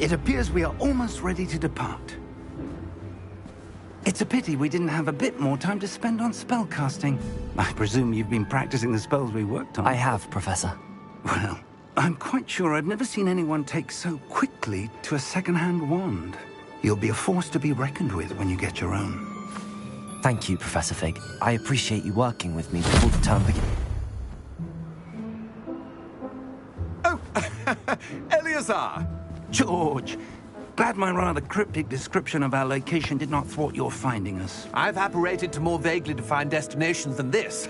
It appears we are almost ready to depart. It's a pity we didn't have a bit more time to spend on spellcasting. I presume you've been practicing the spells we worked on. I have, Professor. Well, I'm quite sure I've never seen anyone take so quickly to a second-hand wand. You'll be a force to be reckoned with when you get your own. Thank you, Professor Fig. I appreciate you working with me before the term begins. Oh, Eleazar! George, glad my rather cryptic description of our location did not thwart your finding us. I've apparated to more vaguely defined destinations than this.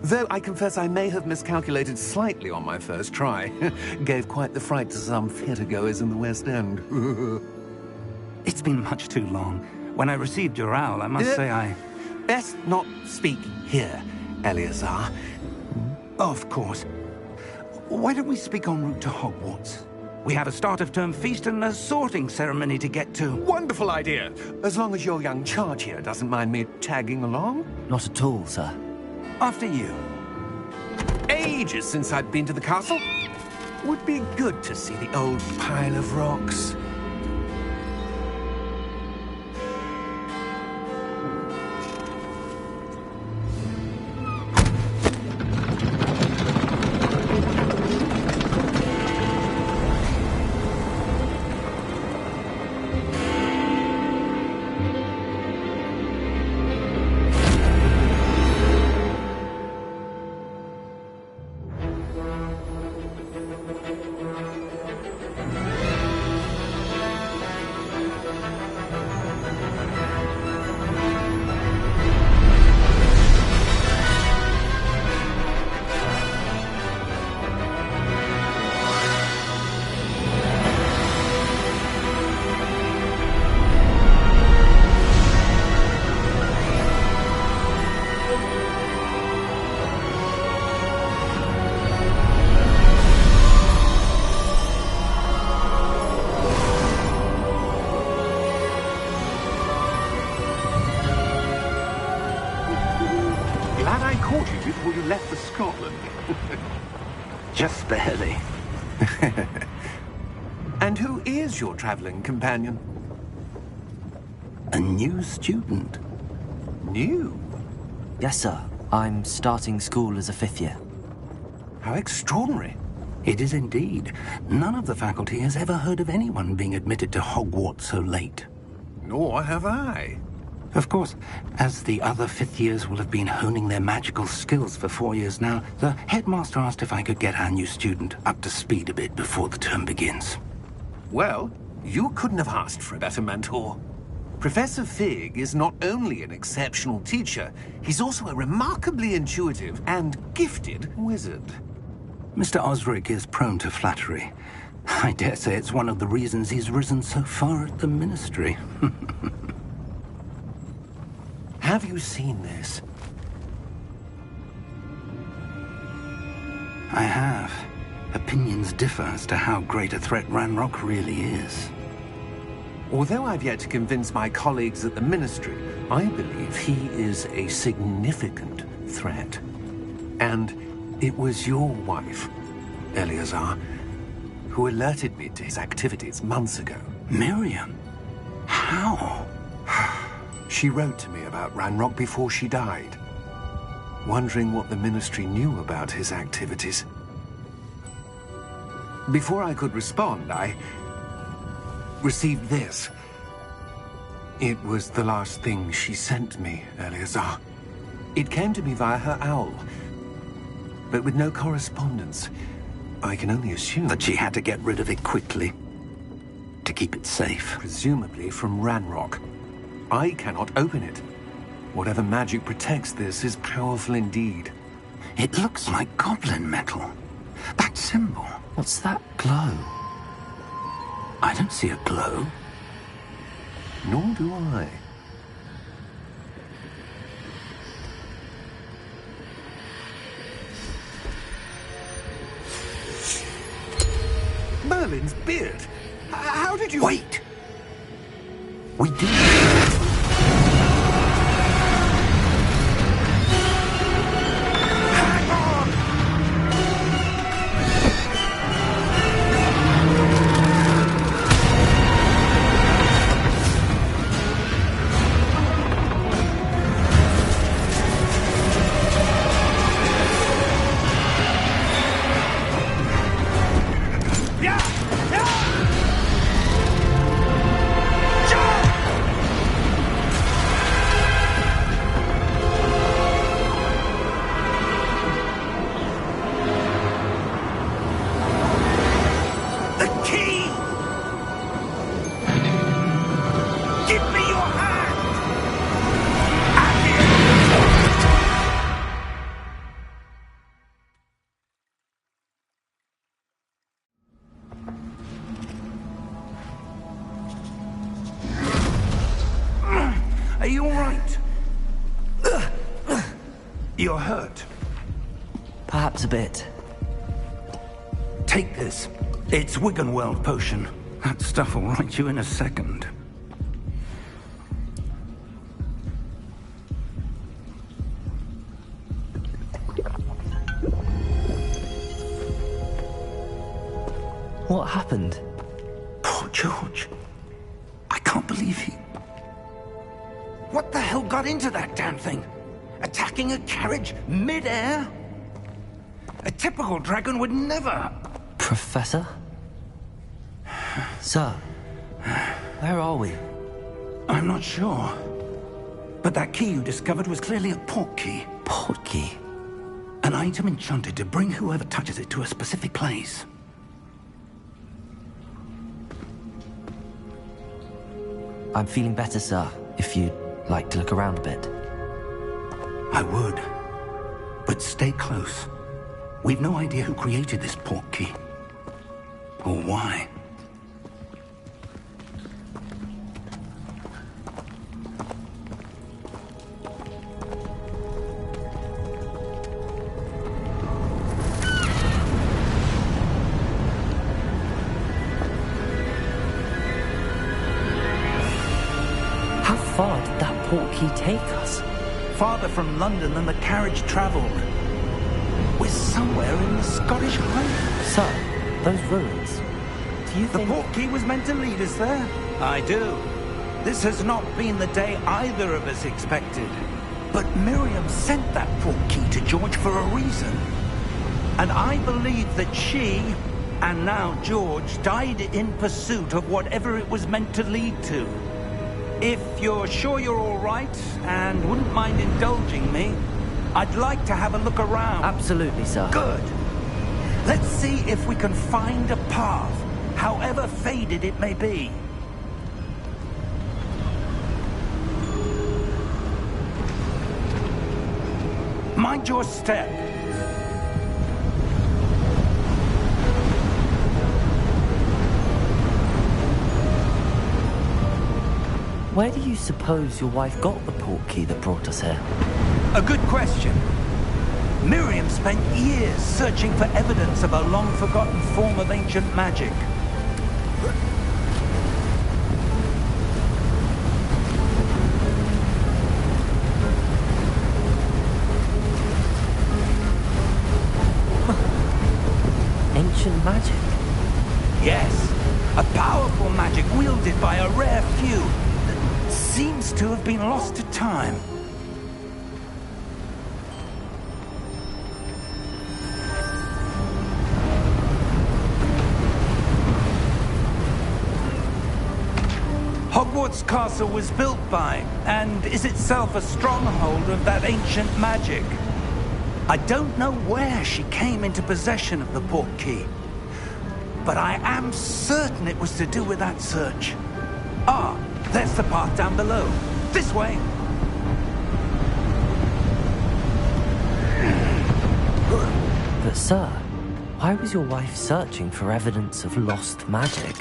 Though I confess I may have miscalculated slightly on my first try. Gave quite the fright to some theatre-goers in the West End. It's been much too long. When I received your owl, I must say I... Best not speak here, Eleazar. Of course. Why don't we speak en route to Hogwarts? We have a start-of-term feast and a sorting ceremony to get to. Wonderful idea! As long as your young charge here doesn't mind me tagging along. Not at all, sir. After you. Ages since I'd been to the castle. Would be good to see the old pile of rocks. Before you left for Scotland. Just barely. And who is your traveling companion? A new student. New? Yes, sir. I'm starting school as a 5th year. How extraordinary. It is indeed. None of the faculty has ever heard of anyone being admitted to Hogwarts so late. Nor have I. Of course, as the other 5th years will have been honing their magical skills for 4 years now, the headmaster asked if I could get our new student up to speed a bit before the term begins. Well, you couldn't have asked for a better mentor. Professor Fig is not only an exceptional teacher, he's also a remarkably intuitive and gifted wizard. Mr. Osric is prone to flattery. I dare say it's one of the reasons he's risen so far at the Ministry. Have you seen this? I have. Opinions differ as to how great a threat Ranrock really is. Although I've yet to convince my colleagues at the Ministry, I believe he is a significant threat. And it was your wife, Eleazar, who alerted me to his activities months ago. Miriam? How? She wrote to me about Ranrock before she died, wondering what the Ministry knew about his activities. Before I could respond, I received this. It was the last thing she sent me, Eleazar. It came to me via her owl, but with no correspondence. I can only assume that she had to get rid of it quickly, to keep it safe. Presumably from Ranrock. I cannot open it. Whatever magic protects this is powerful indeed. It looks like goblin metal. That symbol. What's that glow? I don't see a glow. Nor do I. Merlin's beard. How did you... Wait! We did. you all right? You're hurt. Perhaps a bit. Take this. It's Wiggenweld potion. That stuff will right you in a second. What happened? Poor George. I can't believe he... What the hell got into that damn thing? Attacking a carriage mid-air? A typical dragon would never... Professor? Sir, where are we? I'm not sure. But that key you discovered was clearly a Portkey. Portkey? An item enchanted to bring whoever touches it to a specific place. I'm feeling better, sir, if you'd like to look around a bit. I would. But stay close. We've no idea who created this Portkey. Or why. How far did that Portkey take us? Farther from London than the carriage travelled. We're somewhere in the Scottish Highlands. Sir, those ruins. Do you The think... Portkey was meant to lead us there? I do. This has not been the day either of us expected. But Miriam sent that Portkey to George for a reason. And I believe that she, and now George, died in pursuit of whatever it was meant to lead to. If you're sure you're all right, and wouldn't mind indulging me, I'd like to have a look around. Absolutely, sir. Good. Let's see if we can find a path, however faded it may be. Mind your step. Where do you suppose your wife got the Portkey that brought us here? A good question. Miriam spent years searching for evidence of a long-forgotten form of ancient magic. Ancient magic? Yes, a powerful magic wielded by a rare few that seems to have been lost to time. Hogwarts Castle was built by, and is itself a stronghold of that ancient magic. I don't know where she came into possession of the Portkey, but I am certain it was to do with that search. Ah, there's the path down below. This way. But sir, why was your wife searching for evidence of lost magic?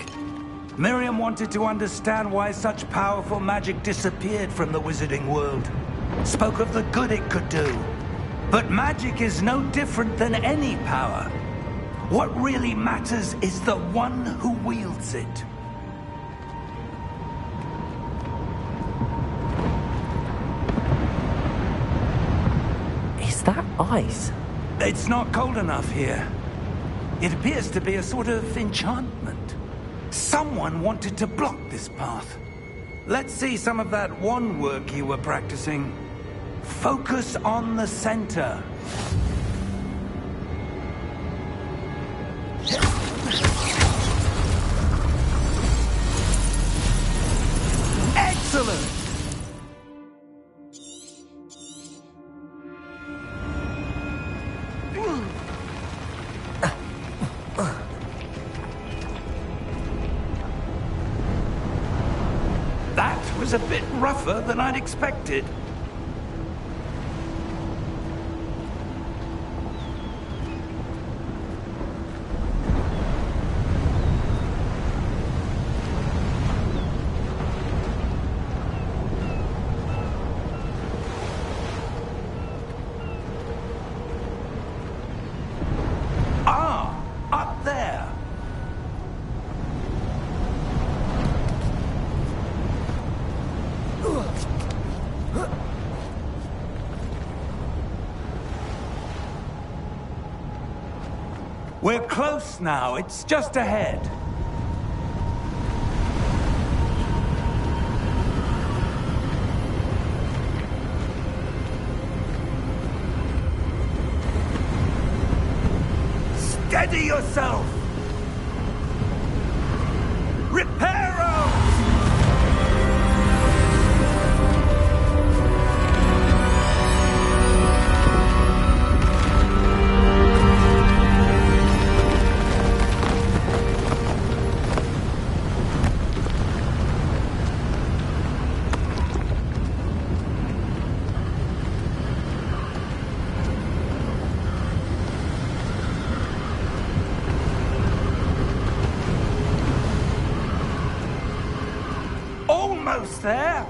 Miriam wanted to understand why such powerful magic disappeared from the wizarding world. Spoke of the good it could do. But magic is no different than any power. What really matters is the one who wields it. Is that ice? It's not cold enough here. It appears to be a sort of enchantment. Someone wanted to block this path. Let's see some of that wand work you were practicing. Focus on the center. Excellent! That was a bit rougher than I'd expected. We're close now. It's just ahead. Steady yourself! Reparo! Almost there.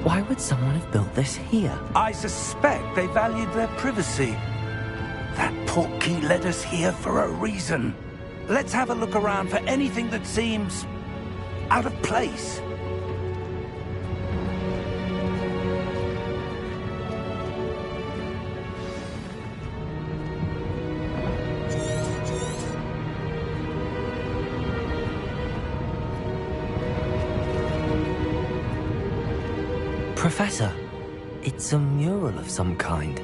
Why would someone have built this here? I suspect they valued their privacy. That Portkey led us here for a reason. Let's have a look around for anything that seems out of place. Professor, it's a mural of some kind.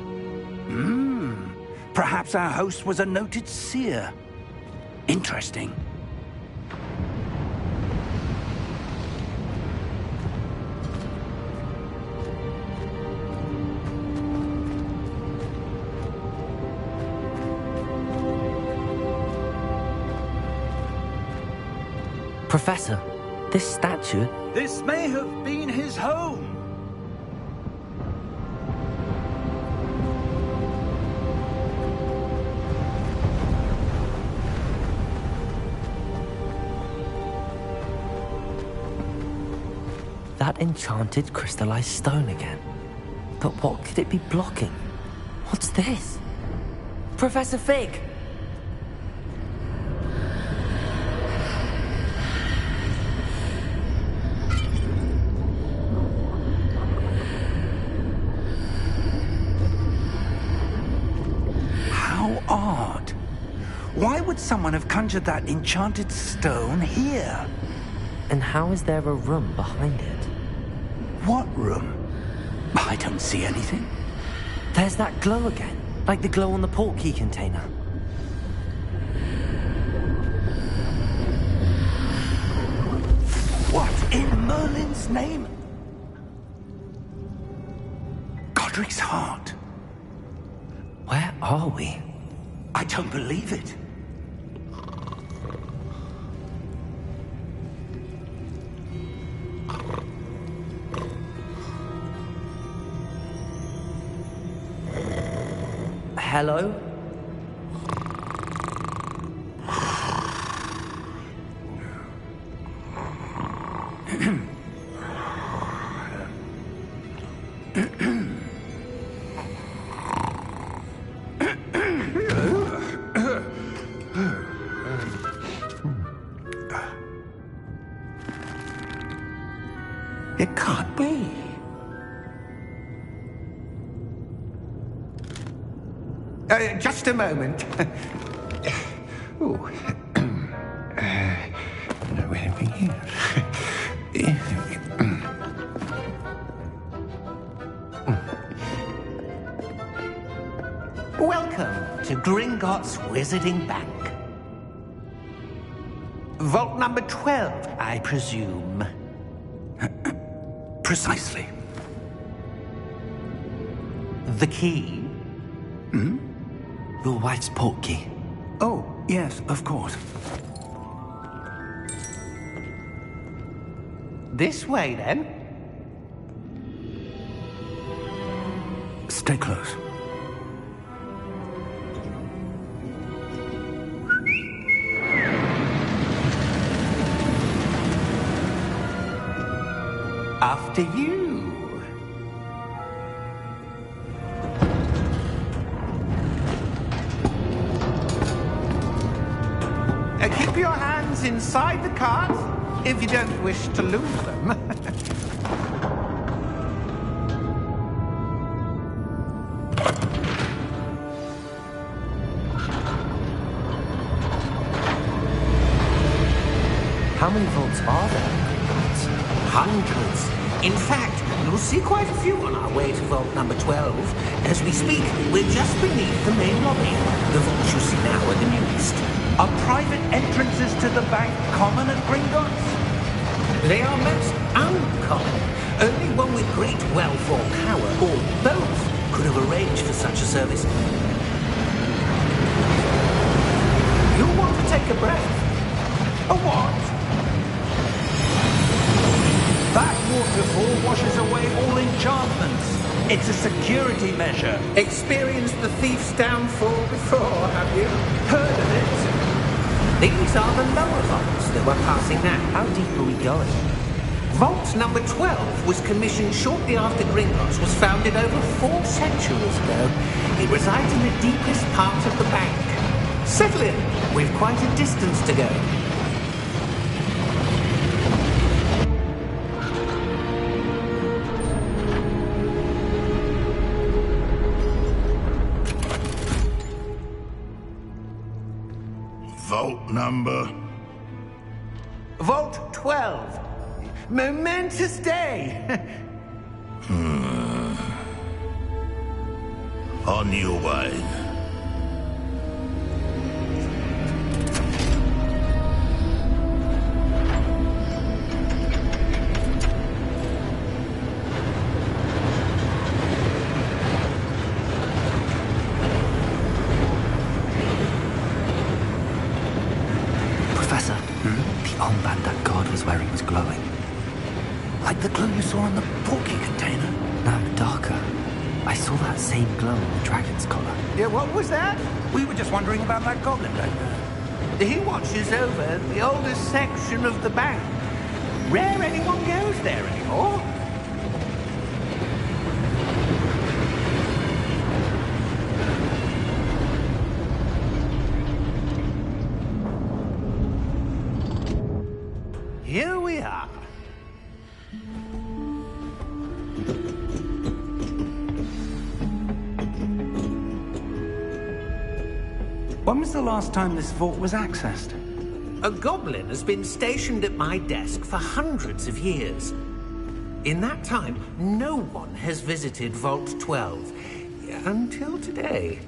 Perhaps our host was a noted seer. Interesting. Professor, this statue... This may have been his home. That enchanted crystallized stone again. But what could it be blocking? What's this? Professor Fig! How odd. Why would someone have conjured that enchanted stone here? And how is there a room behind it? What room? I don't see anything. There's that glow again, like the glow on the Portkey container. What in Merlin's name? Godric's heart. Where are we? I don't believe it. Hello? It can't be. Just a moment. Ooh. Where have we here? Welcome to Gringotts Wizarding Bank. Vault number 12, I presume. Precisely. The key? Your wife's Portkey. Oh, yes, of course. This way, then. Stay close. after you. Keep your hands inside the cart if you don't wish to lose them. How many vaults are there? Hundreds. In fact, you'll see quite a few on our way to vault number 12. As we speak, we're just beneath the main lobby. The vaults you see now are the newest. Are private entrances to the bank common at Gringotts? They are most uncommon. Only one with great wealth or power, or both, could have arranged for such a service. You'll want to take a breath. A what? That waterfall washes away all enchantments. It's a security measure. Experienced the thief's downfall before, have you? Heard of it? These are the lower vaults that we're passing now. How deep are we going? Vault number 12 was commissioned shortly after Gringotts was founded over 4 centuries ago. It resides in the deepest part of the bank. Settle in. We've quite a distance to go. Vault number? Vault 12. Momentous day. On your way. Professor, the armband that guard was wearing was glowing. Like the glow you saw on the Portkey container? No, darker. I saw that same glow on the dragon's collar. Yeah, what was that? We were just wondering about that goblin back there. He watches over the oldest section of the bank. Rare anyone goes there anymore. Here we are. When was the last time this vault was accessed? A goblin has been stationed at my desk for hundreds of years. In that time, no one has visited Vault 12. Until today.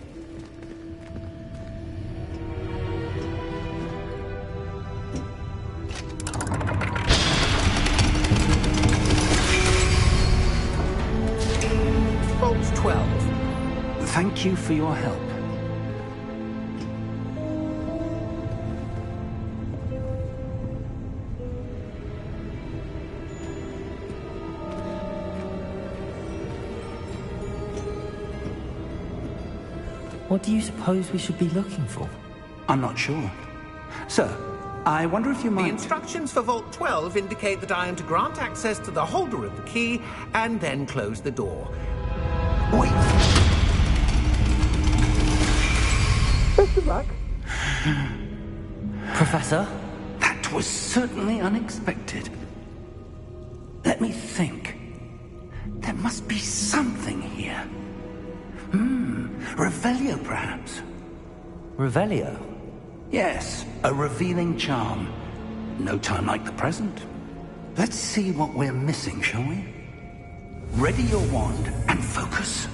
Vault 12. Thank you for your help. What do you suppose we should be looking for? I'm not sure. Sir, I wonder if you The might... instructions for Vault 12 indicate that I am to grant access to the holder of the key and then close the door. Wait! Best of luck. Professor? That was certainly unexpected. Let me think. There must be something here. Revelio, perhaps? Revelio? Yes, a revealing charm. No time like the present. Let's see what we're missing, shall we? Ready your wand and focus.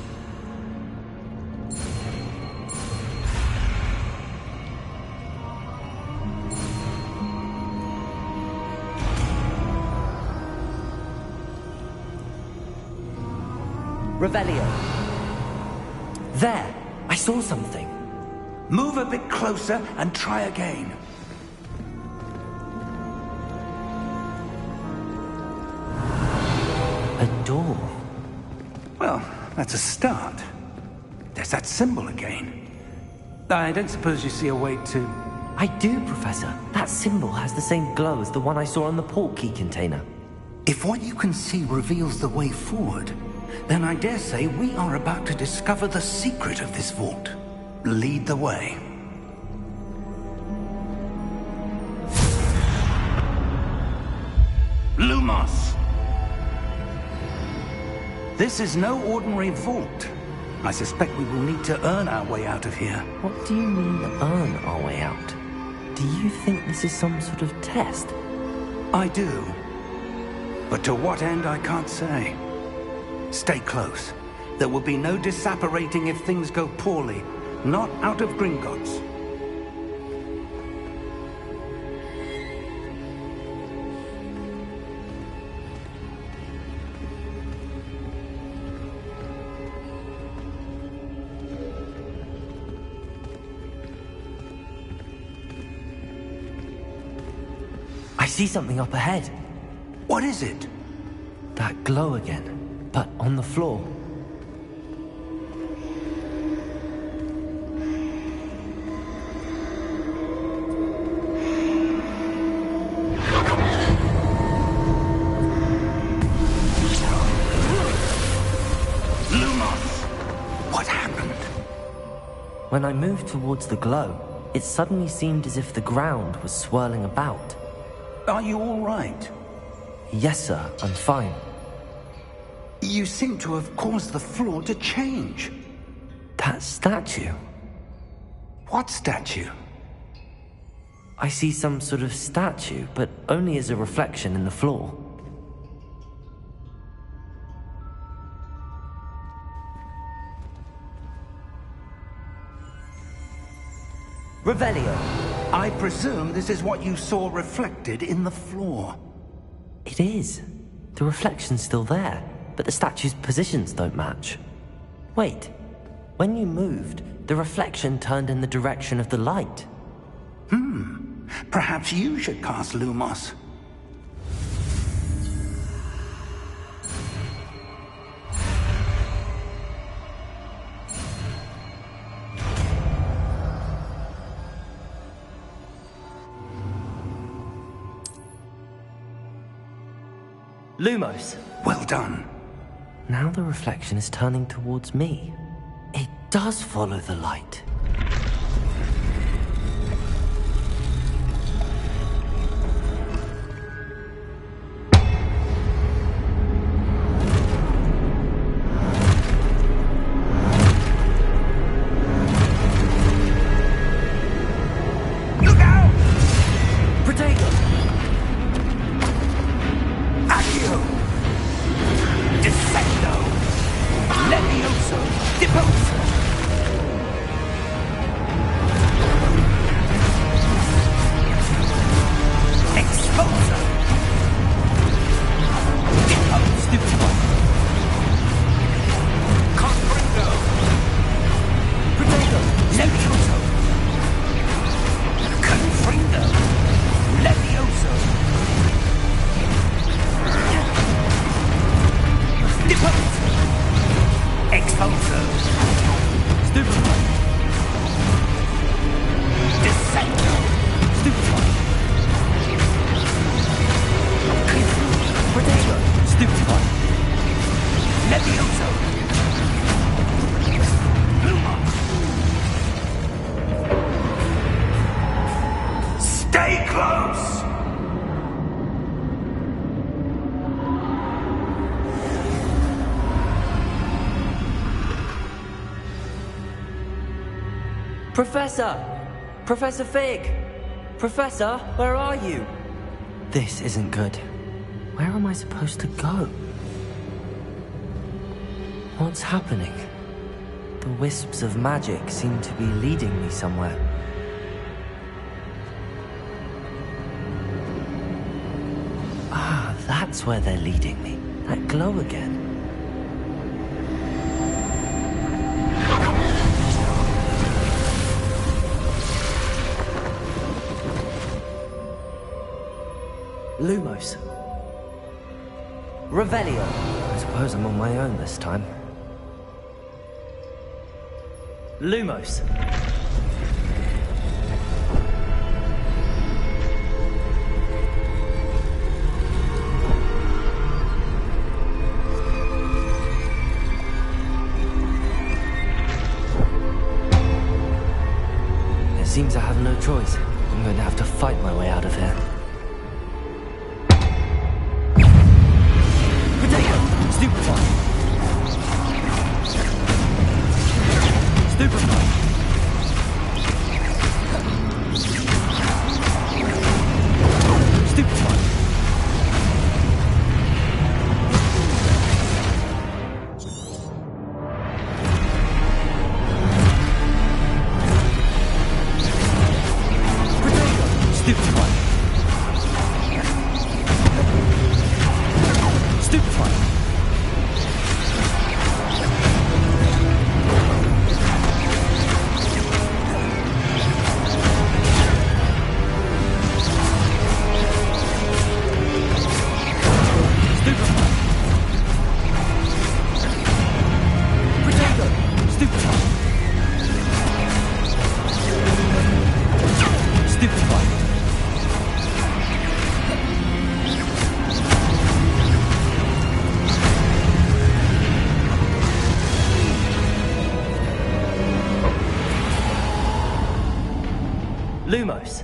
Revelio. There! I saw something. Move a bit closer and try again. A door. Well, that's a start. There's that symbol again. I don't suppose you see a way to... I do, Professor. That symbol has the same glow as the one I saw on the Portkey container. If what you can see reveals the way forward, then I dare say we are about to discover the secret of this vault. Lead the way. Lumos! This is no ordinary vault. I suspect we will need to earn our way out of here. What do you mean, earn our way out? Do you think this is some sort of test? I do. But to what end, I can't say. Stay close. There will be no disapparating if things go poorly. Not out of Gringotts. I see something up ahead. What is it? That glow again, but on the floor. Lumos! What happened? When I moved towards the glow, it suddenly seemed as if the ground was swirling about. Are you all right? Yes, sir, I'm fine. You seem to have caused the floor to change. That statue. What statue? I see some sort of statue, but only as a reflection in the floor. Revelio. I presume this is what you saw reflected in the floor. It is. The reflection's still there, but the statue's positions don't match. Wait. When you moved, the reflection turned in the direction of the light. Perhaps you should cast Lumos. Lumos. Well done. Now the reflection is turning towards me. It does follow the light. Look out! Protego! Accio! Descendo! Levioso! Deposo! Exposo! Depose! Stupid one! Confringo! Protego! Levioso! Confringo! Levioso! Depose! Exposo! Stupid one! Descendo! Stupid one! Protego! Stupid one! Levioso! Lumos! Stay close! Professor! Professor Fig! Professor, where are you? This isn't good. Where am I supposed to go? What's happening? The wisps of magic seem to be leading me somewhere. Ah, that's where they're leading me. That glow again. Lumos. Revelio. I suppose I'm on my own this time. Lumos. Seems I have no choice. I'm going to have to fight my way out of here. Potato! Stupefy! Stupefy! Stupefy! Stupefy! Stupefy! Potato! Stupefy! Stupefy! Lumos.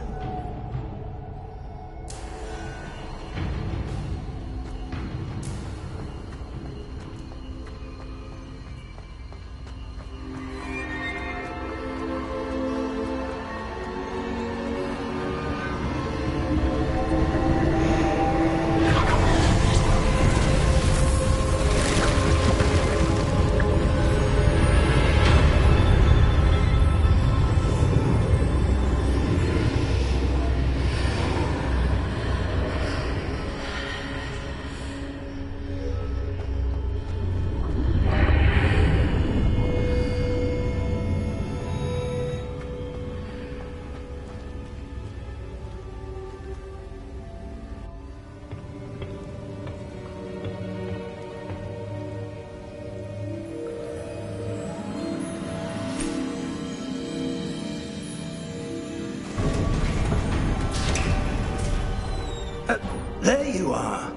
There you are.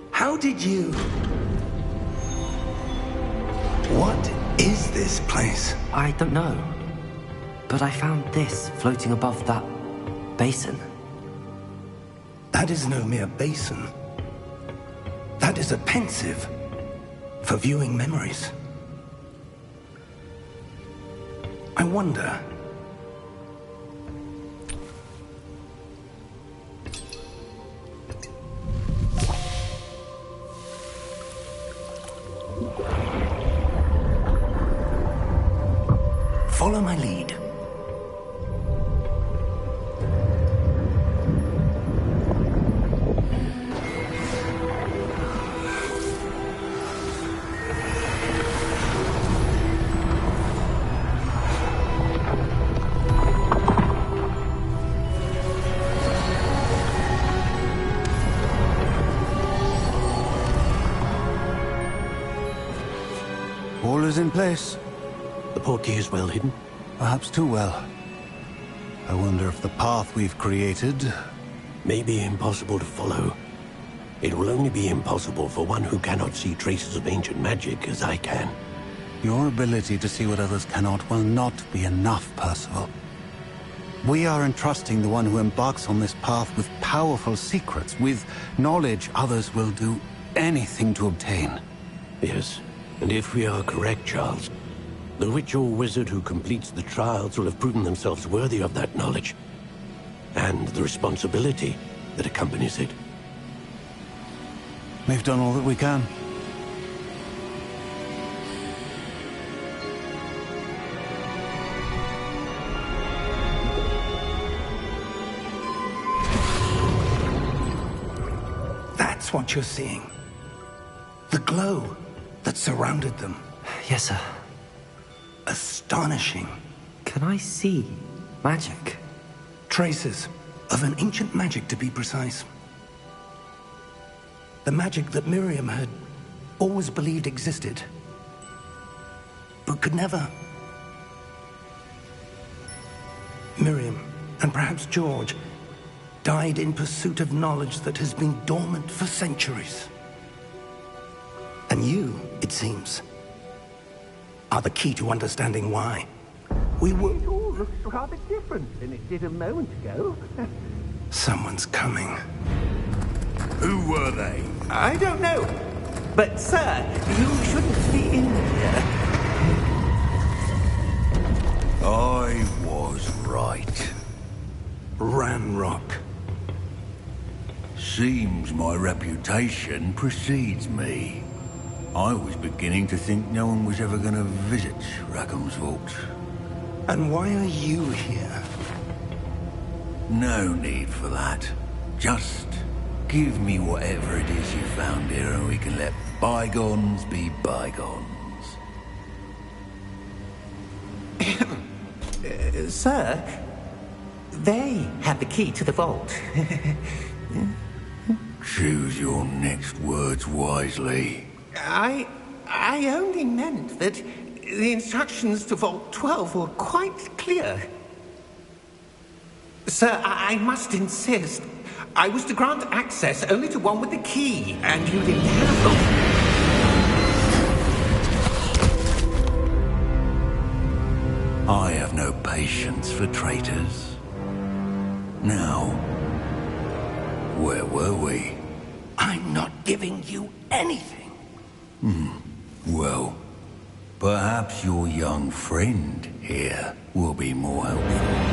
How did you... What is this place? I don't know. But I found this floating above that basin. That is no mere basin. That is a pensive for viewing memories. I wonder... Follow my lead. All is in place. The Portkey is well hidden? Perhaps too well. I wonder if the path we've created... May be impossible to follow. It will only be impossible for one who cannot see traces of ancient magic as I can. Your ability to see what others cannot will not be enough, Percival. We are entrusting the one who embarks on this path with powerful secrets, with knowledge others will do anything to obtain. Yes, and if we are correct, Charles, the witch or wizard who completes the trials will have proven themselves worthy of that knowledge, and the responsibility that accompanies it. We've done all that we can. That's what you're seeing. The glow that surrounded them. Yes, sir. Astonishing. Can I see magic? Traces of an ancient magic, to be precise. The magic that Miriam had always believed existed, but could never. Miriam, and perhaps George, died in pursuit of knowledge that has been dormant for centuries. And you, it seems, are the key to understanding why. We were... You're looks rather different than it did a moment ago. Someone's coming. Who were they? I don't know. But, sir, you shouldn't be in here. I was right. Ranrock. Seems my reputation precedes me. I was beginning to think no one was ever going to visit Rackham's vault. And why are you here? No need for that. Just give me whatever it is you found here and we can let bygones be bygones. Sir, they have the key to the vault. Choose your next words wisely. I only meant that the instructions to Vault 12 were quite clear. Sir, I must insist. I was to grant access only to one with the key, and you didn't have them. I have no patience for traitors. Now, where were we? I'm not giving you anything. Well, perhaps your young friend here will be more helpful.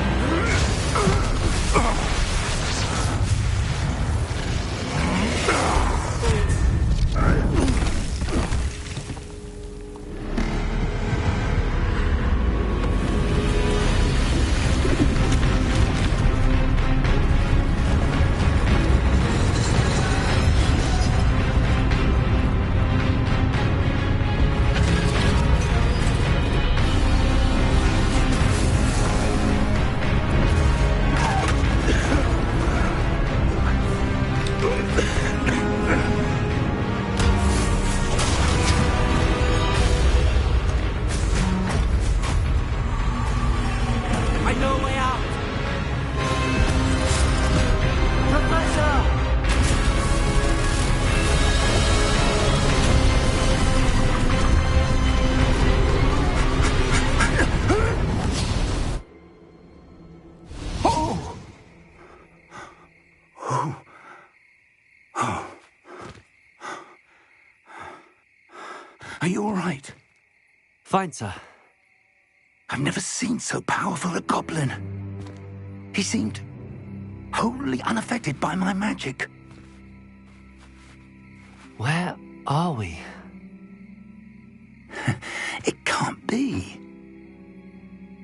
Are you all right? Fine, sir. I've never seen so powerful a goblin. He seemed wholly unaffected by my magic. Where are we? It can't be.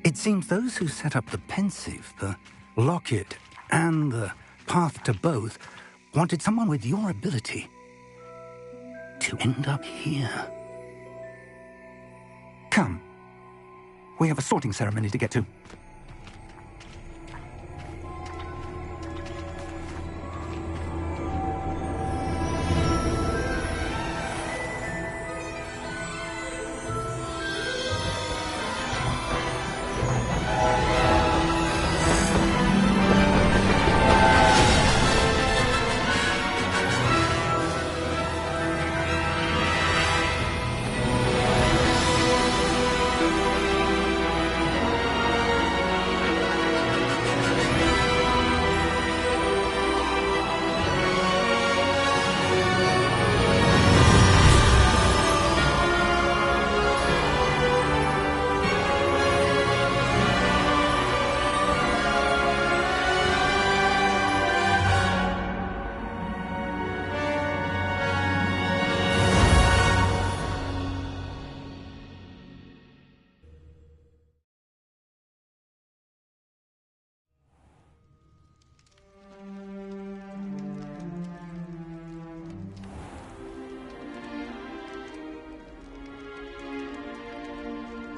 It seems those who set up the pensive, the locket, and the path to both wanted someone with your ability to end up here. Come. We have a sorting ceremony to get to.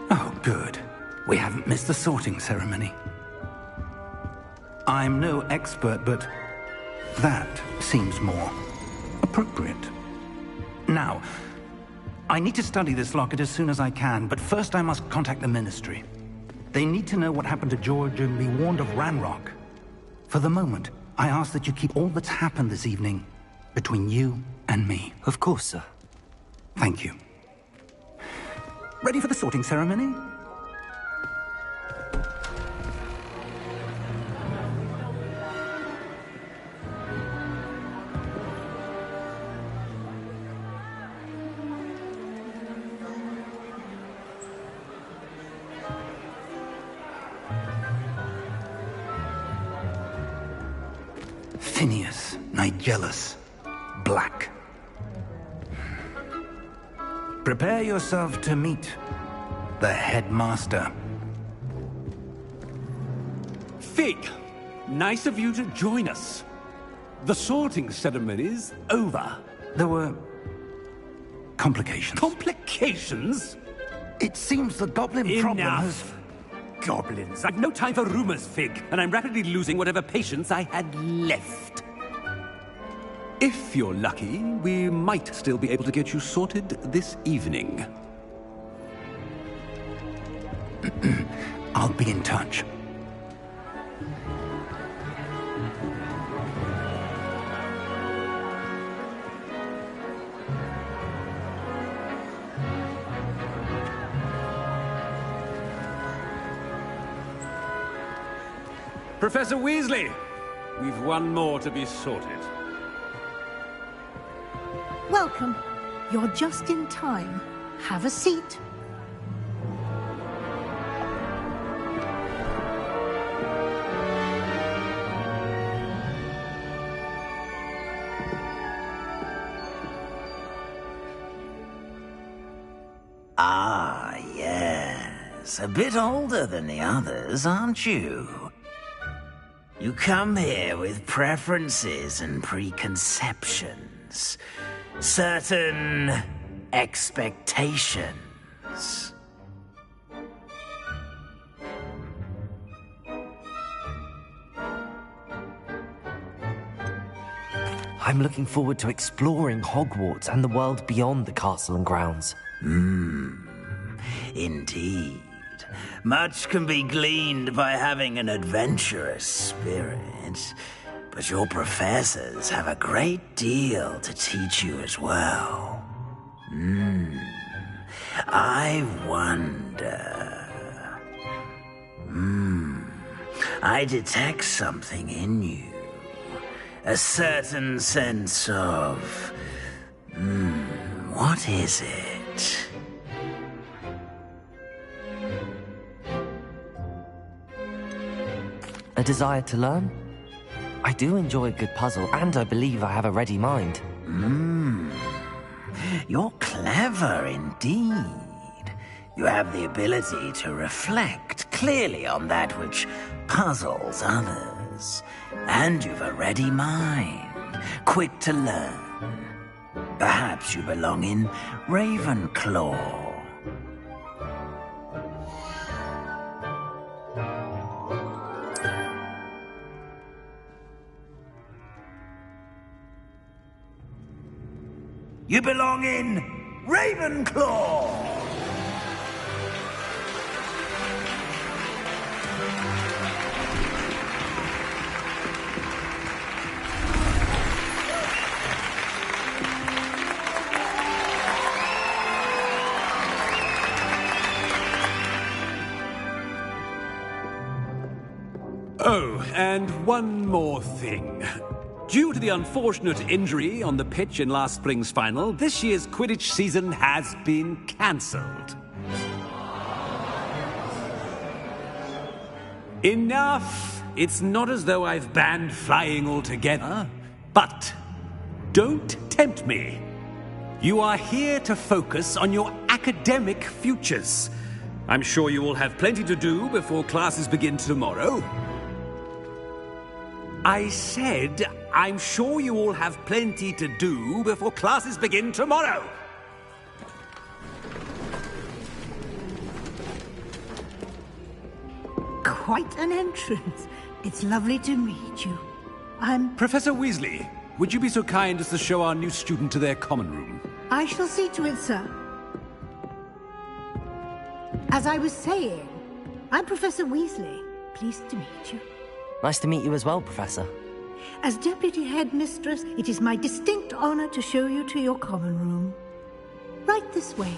Oh, good. We haven't missed the sorting ceremony. I'm no expert, but that seems more appropriate. Now, I need to study this locket as soon as I can, but first I must contact the Ministry. They need to know what happened to George and be warned of Ranrock. For the moment, I ask that you keep all that's happened this evening between you and me. Of course, sir. Thank you. Ready for the sorting ceremony? Phineas, Nigellus, Black. Prepare yourself to meet the headmaster. Fig, nice of you to join us. The sorting ceremony's over. There were complications. Complications? It seems the goblin problem has... Enough! Goblins. I've no time for rumors, Fig, and I'm rapidly losing whatever patience I had left. If you're lucky, we might still be able to get you sorted this evening. I'll be in touch. Professor Weasley, we've one more to be sorted. Welcome. You're just in time. Have a seat. Ah, yes. A bit older than the others, aren't you? You come here with preferences and preconceptions. Certain expectations. I'm looking forward to exploring Hogwarts and the world beyond the castle and grounds. Indeed. Much can be gleaned by having an adventurous spirit, but your professors have a great deal to teach you as well. I wonder... I detect something in you. A certain sense of... what is it? A desire to learn? I do enjoy a good puzzle, and I believe I have a ready mind. You're clever indeed. You have the ability to reflect clearly on that which puzzles others. And you've a ready mind, quick to learn. Perhaps you belong in Ravenclaw. You belong in Ravenclaw! Oh, and one more thing. Due to the unfortunate injury on the pitch in last spring's final, this year's Quidditch season has been cancelled. Enough! It's not as though I've banned flying altogether, but don't tempt me. You are here to focus on your academic futures. I'm sure you will have plenty to do before classes begin tomorrow. I said, I'm sure you all have plenty to do before classes begin tomorrow. Quite an entrance. It's lovely to meet you. I'm... Professor Weasley, would you be so kind as to show our new student to their common room? I shall see to it, sir. As I was saying, I'm Professor Weasley. Pleased to meet you. Nice to meet you as well, Professor. As Deputy Headmistress, it is my distinct honor to show you to your common room. Right this way.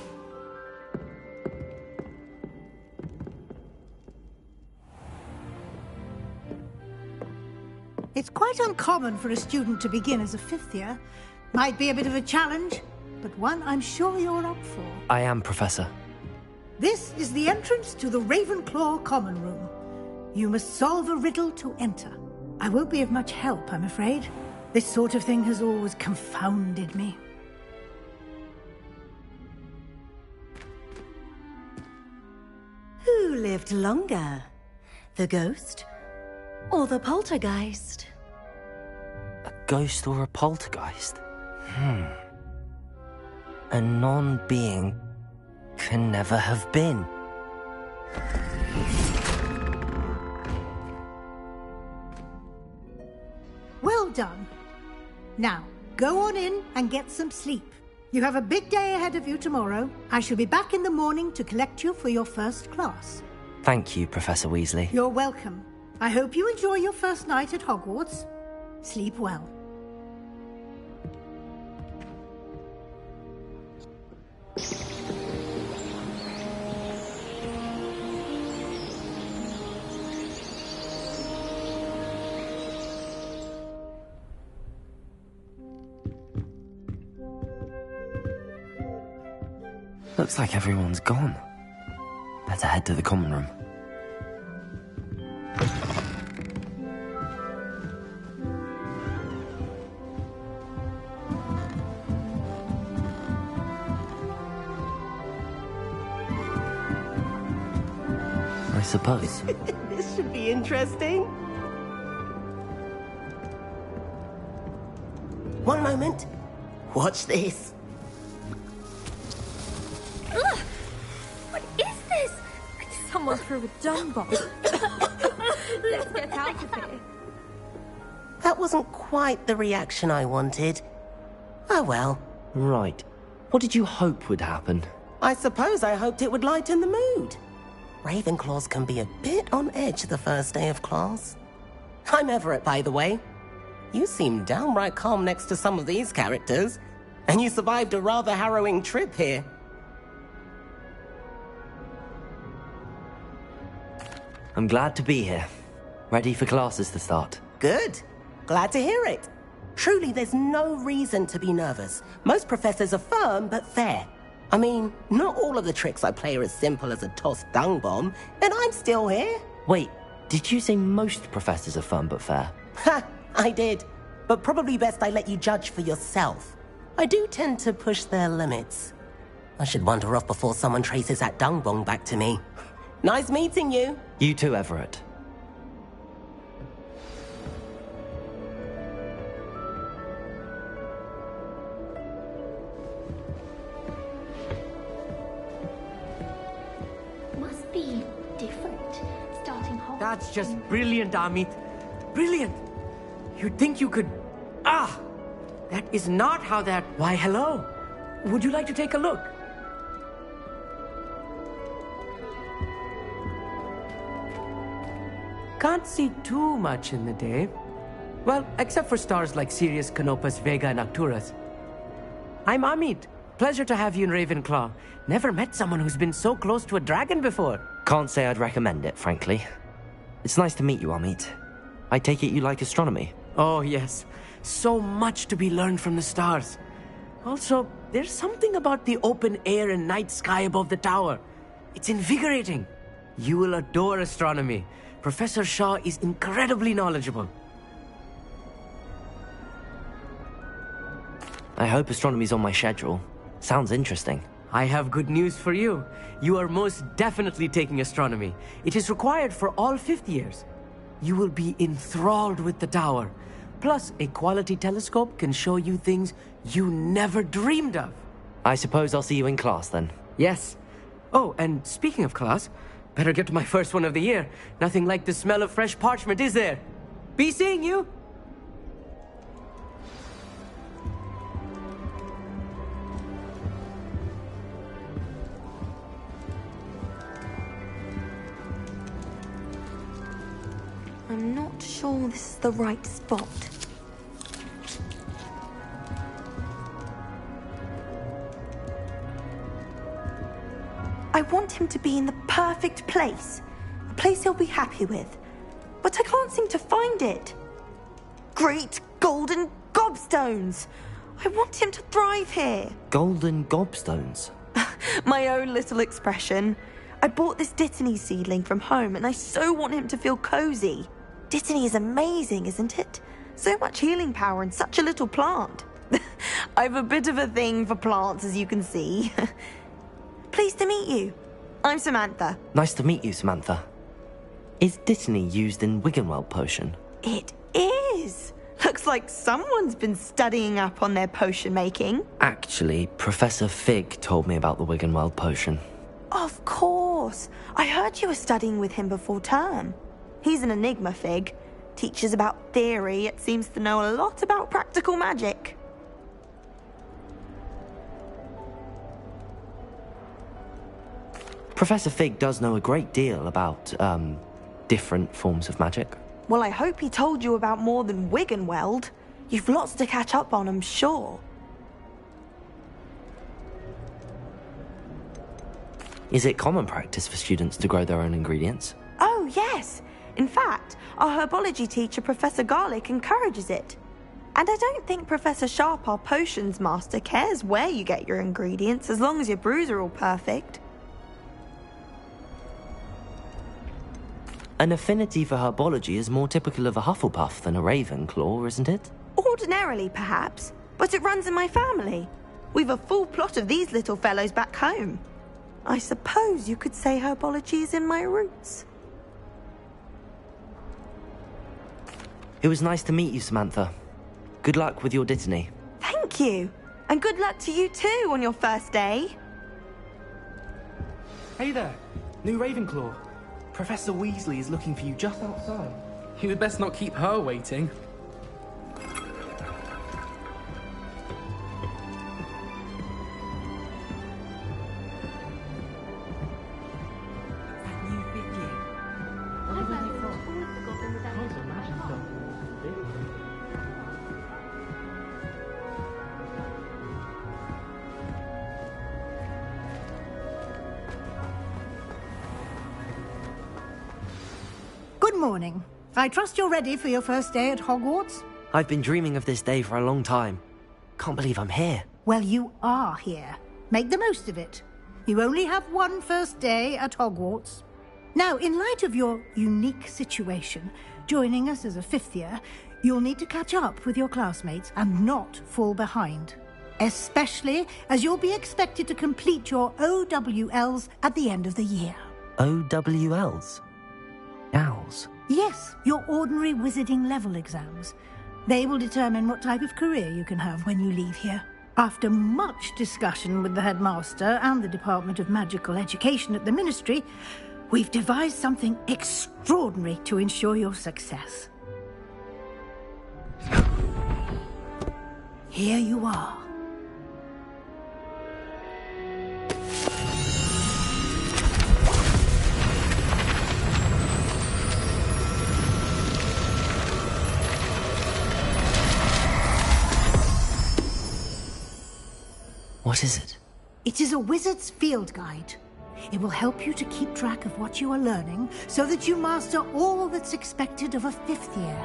It's quite uncommon for a student to begin as a fifth year. Might be a bit of a challenge, but one I'm sure you're up for. I am, Professor. This is the entrance to the Ravenclaw common room. You must solve a riddle to enter. I won't be of much help, I'm afraid. This sort of thing has always confounded me. Who lived longer? The ghost or the poltergeist? A ghost or a poltergeist? A non-being can never have been. Well done. Now, go on in and get some sleep. You have a big day ahead of you tomorrow. I shall be back in the morning to collect you for your first class. Thank you, Professor Weasley. You're welcome. I hope you enjoy your first night at Hogwarts. Sleep well. Looks like everyone's gone. Better head to the common room. I suppose. This should be interesting. One moment. Watch this. Ugh! What is this? Someone threw a dung bomb. Let's get out of here. That wasn't quite the reaction I wanted. Oh well. Right. What did you hope would happen? I suppose I hoped it would lighten the mood. Ravenclaws can be a bit on edge the first day of class. I'm Everett, by the way. You seem downright calm next to some of these characters, and you survived a rather harrowing trip here. I'm glad to be here. Ready for classes to start. Good. Glad to hear it. Truly, there's no reason to be nervous. Most professors are firm but fair. I mean, not all of the tricks I play are as simple as a tossed dung bomb, and I'm still here. Wait, did you say most professors are fun but fair? Ha! I did. But probably best I let you judge for yourself. I do tend to push their limits. I should wander off before someone traces that dung bomb back to me. Nice meeting you. You too, Everett. Must be different. Starting Hogwarts. That's just brilliant, Amit. Brilliant. You'd think you could... Ah! That is not how that... Why, hello. Would you like to take a look? Can't see too much in the day. Well, except for stars like Sirius, Canopus, Vega, and Arcturus. I'm Amit. Pleasure to have you in Ravenclaw. Never met someone who's been so close to a dragon before. Can't say I'd recommend it, frankly. It's nice to meet you, Amit. I take it you like astronomy? Oh, yes. So much to be learned from the stars. Also, there's something about the open air and night sky above the tower. It's invigorating. You will adore astronomy. Professor Shaw is incredibly knowledgeable. I hope astronomy's on my schedule. Sounds interesting. I have good news for you. You are most definitely taking astronomy. It is required for all fifth years. You will be enthralled with the tower. Plus, a quality telescope can show you things you never dreamed of. I suppose I'll see you in class then. Yes. Oh, and speaking of class, better get to my first one of the year. Nothing like the smell of fresh parchment, is there? Be seeing you! I'm not sure this is the right spot. I want him to be in the perfect place. A place he'll be happy with. But I can't seem to find it. Great golden gobstones! I want him to thrive here. Golden gobstones? My own little expression. I bought this Dittany seedling from home and I so want him to feel cozy. Dittany is amazing, isn't it? So much healing power in such a little plant. I've a bit of a thing for plants, as you can see. Pleased to meet you. I'm Samantha. Nice to meet you, Samantha. Is Dittany used in Wiggenweld potion? It is. Looks like someone's been studying up on their potion making. Actually, Professor Fig told me about the Wiggenweld potion. Of course. I heard you were studying with him before term. He's an enigma, Fig. Teaches about theory, yet seems to know a lot about practical magic. Professor Fig does know a great deal about, different forms of magic. Well, I hope he told you about more than Wiggenweld. You've lots to catch up on, I'm sure. Is it common practice for students to grow their own ingredients? Oh, yes. In fact, our herbology teacher, Professor Garlick, encourages it. And I don't think Professor Sharp, our potions master, cares where you get your ingredients, as long as your brews are all perfect. An affinity for herbology is more typical of a Hufflepuff than a Ravenclaw, isn't it? Ordinarily, perhaps, but it runs in my family. We've a full plot of these little fellows back home. I suppose you could say herbology is in my roots. It was nice to meet you, Samantha. Good luck with your Dittany. Thank you. And good luck to you too on your first day. Hey there, new Ravenclaw. Professor Weasley is looking for you just outside. You had best not keep her waiting. Good morning. I trust you're ready for your first day at Hogwarts? I've been dreaming of this day for a long time. Can't believe I'm here. Well, you are here. Make the most of it. You only have one first day at Hogwarts. Now, in light of your unique situation, joining us as a fifth year, you'll need to catch up with your classmates and not fall behind. Especially as you'll be expected to complete your OWLs at the end of the year. OWLs? Owls? Yes, your ordinary wizarding level exams. They will determine what type of career you can have when you leave here. After much discussion with the headmaster and the Department of Magical Education at the Ministry, we've devised something extraordinary to ensure your success. Here you are. What is it? It is a wizard's field guide. It will help you to keep track of what you are learning so that you master all that's expected of a fifth year.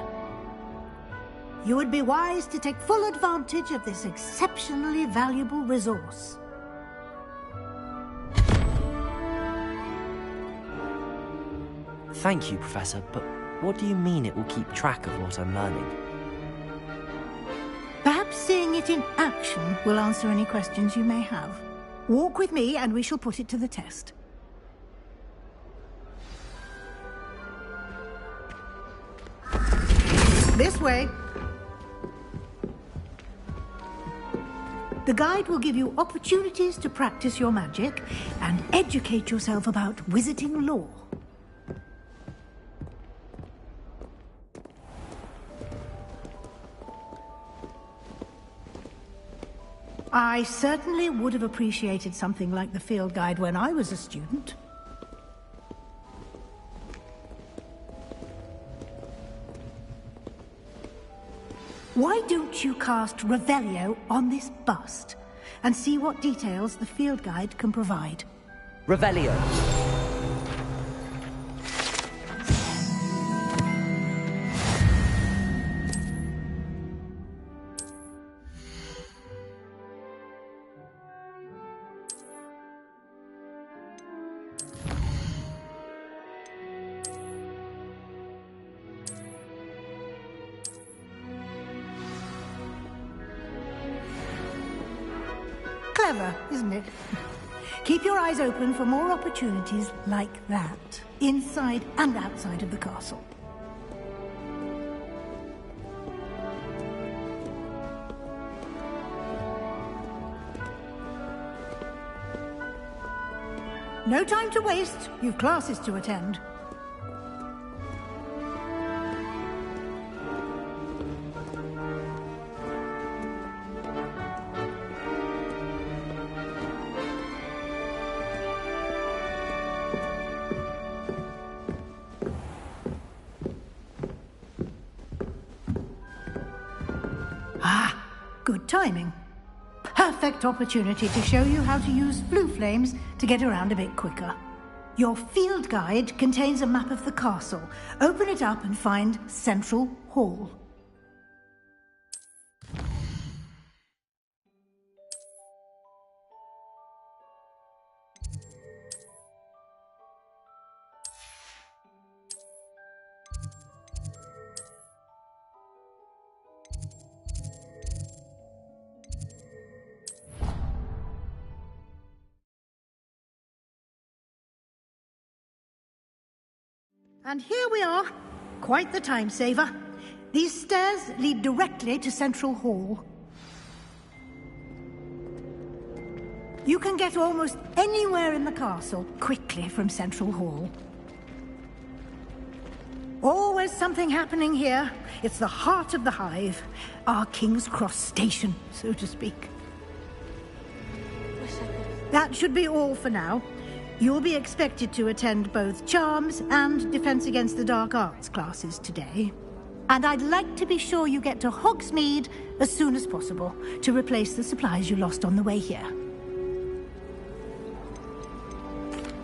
You would be wise to take full advantage of this exceptionally valuable resource. Thank you, Professor, but what do you mean it will keep track of what I'm learning? Perhaps seeing it in action will answer any questions you may have. Walk with me and we shall put it to the test. This way. The guide will give you opportunities to practice your magic and educate yourself about wizarding lore. I certainly would have appreciated something like the field guide when I was a student. Why don't you cast Revelio on this bust and see what details the field guide can provide? Revelio. Clever, isn't it? Keep your eyes open for more opportunities like that, inside and outside of the castle. No time to waste. You've classes to attend. Ah, good timing. Perfect opportunity to show you how to use flue flames to get around a bit quicker. Your field guide contains a map of the castle. Open it up and find Central Hall. And here we are. Quite the time saver. These stairs lead directly to Central Hall. You can get almost anywhere in the castle quickly from Central Hall. Always something happening here. It's the heart of the hive. Our King's Cross station, so to speak. That should be all for now. You'll be expected to attend both Charms and Defense Against the Dark Arts classes today. And I'd like to be sure you get to Hogsmeade as soon as possible to replace the supplies you lost on the way here.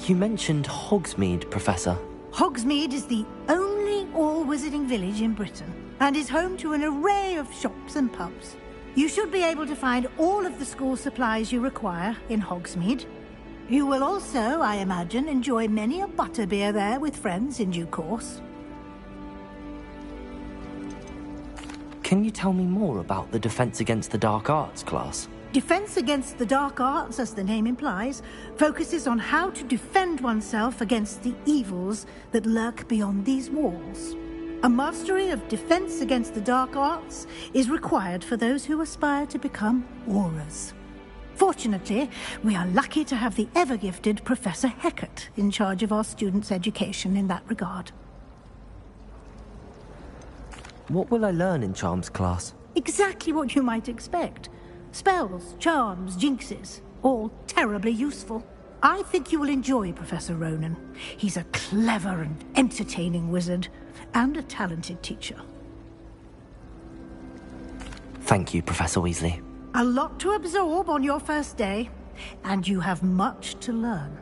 You mentioned Hogsmeade, Professor. Hogsmeade is the only all-wizarding village in Britain and is home to an array of shops and pubs. You should be able to find all of the school supplies you require in Hogsmeade. You will also, I imagine, enjoy many a butterbeer there with friends in due course. Can you tell me more about the Defense Against the Dark Arts class? Defense Against the Dark Arts, as the name implies, focuses on how to defend oneself against the evils that lurk beyond these walls. A mastery of Defense Against the Dark Arts is required for those who aspire to become Aurors. Fortunately, we are lucky to have the ever-gifted Professor Hecat in charge of our students' education in that regard. What will I learn in Charms class? Exactly what you might expect. Spells, charms, jinxes, all terribly useful. I think you will enjoy Professor Ronan. He's a clever and entertaining wizard, and a talented teacher. Thank you, Professor Weasley. A lot to absorb on your first day, and you have much to learn.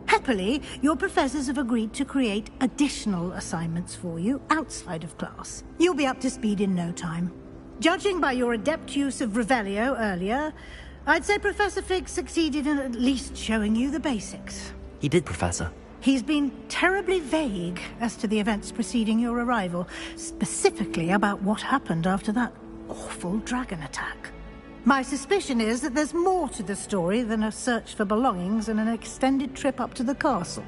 Happily, your professors have agreed to create additional assignments for you outside of class. You'll be up to speed in no time. Judging by your adept use of Revelio earlier, I'd say Professor Fig succeeded in at least showing you the basics. He did, Professor. He's been terribly vague as to the events preceding your arrival, specifically about what happened after that awful dragon attack. My suspicion is that there's more to the story than a search for belongings and an extended trip up to the castle.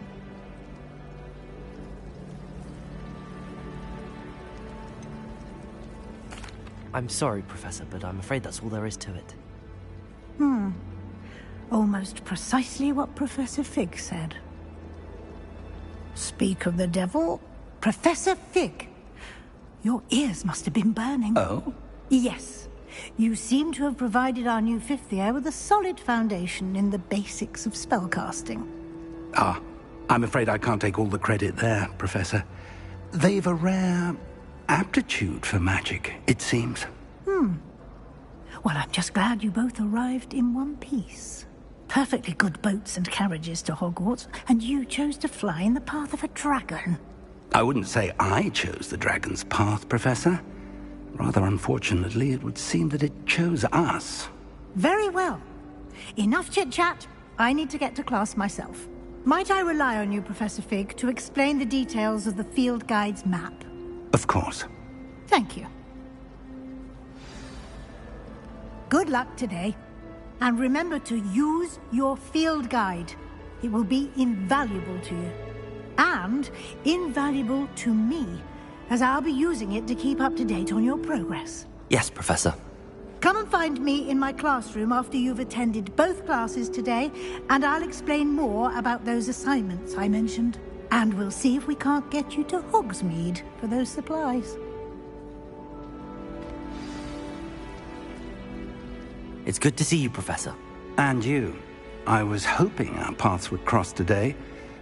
I'm sorry, Professor, but I'm afraid that's all there is to it. Almost precisely what Professor Fig said. Speak of the devil, Professor Fig. Your ears must have been burning. Oh? Yes. You seem to have provided our new fifth year with a solid foundation in the basics of spellcasting. Ah, I'm afraid I can't take all the credit there, Professor. They've a rare aptitude for magic, it seems. Well, I'm just glad you both arrived in one piece. Perfectly good boats and carriages to Hogwarts, and you chose to fly in the path of a dragon. I wouldn't say I chose the dragon's path, Professor. Rather unfortunately, it would seem that it chose us. Very well. Enough chit-chat. I need to get to class myself. Might I rely on you, Professor Fig, to explain the details of the field guide's map? Of course. Thank you. Good luck today. And remember to use your field guide. It will be invaluable to you. And invaluable to me, as I'll be using it to keep up to date on your progress. Yes, Professor. Come and find me in my classroom after you've attended both classes today, and I'll explain more about those assignments I mentioned. And we'll see if we can't get you to Hogsmeade for those supplies. It's good to see you, Professor. And you. I was hoping our paths would cross today,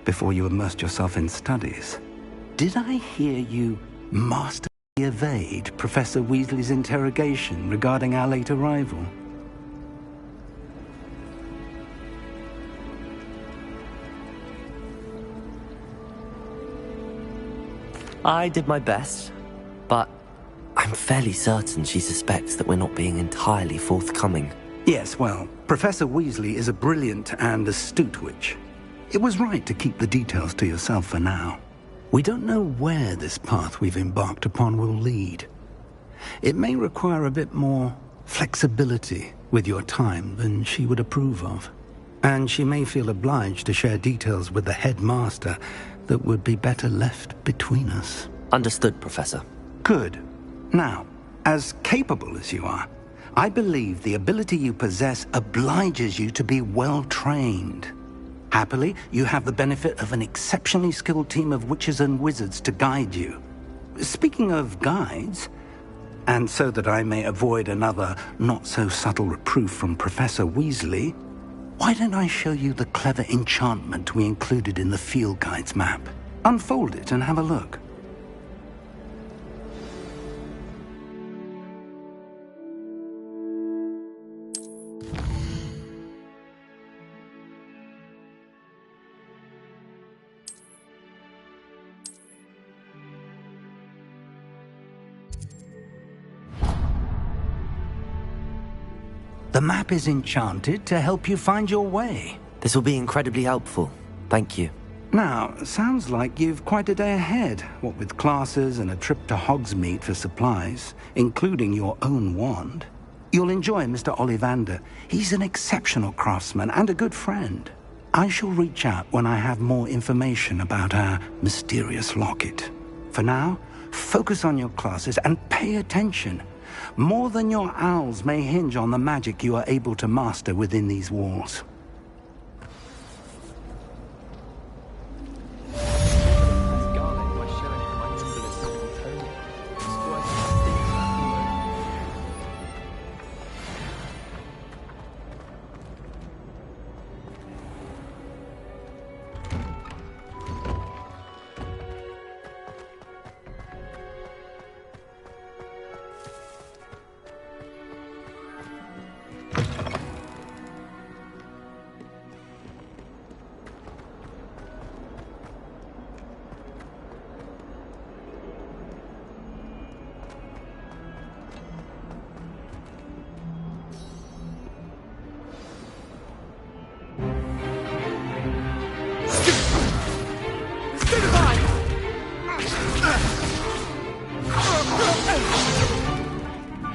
before you immersed yourself in studies. Did I hear you masterfully evade Professor Weasley's interrogation regarding our late arrival? I did my best, but I'm fairly certain she suspects that we're not being entirely forthcoming. Yes, well, Professor Weasley is a brilliant and astute witch. It was right to keep the details to yourself for now. We don't know where this path we've embarked upon will lead. It may require a bit more flexibility with your time than she would approve of. And she may feel obliged to share details with the headmaster that would be better left between us. Understood, Professor. Good. Now, as capable as you are, I believe the ability you possess obliges you to be well-trained. Happily, you have the benefit of an exceptionally skilled team of witches and wizards to guide you. Speaking of guides, and so that I may avoid another not-so-subtle reproof from Professor Weasley, why don't I show you the clever enchantment we included in the field guide's map? Unfold it and have a look. The map is enchanted to help you find your way. This will be incredibly helpful. Thank you. Now, sounds like you've quite a day ahead, what with classes and a trip to Hogsmeade for supplies, including your own wand. You'll enjoy Mr. Ollivander. He's an exceptional craftsman and a good friend. I shall reach out when I have more information about our mysterious locket. For now, focus on your classes and pay attention. More than your owls may hinge on the magic you are able to master within these walls.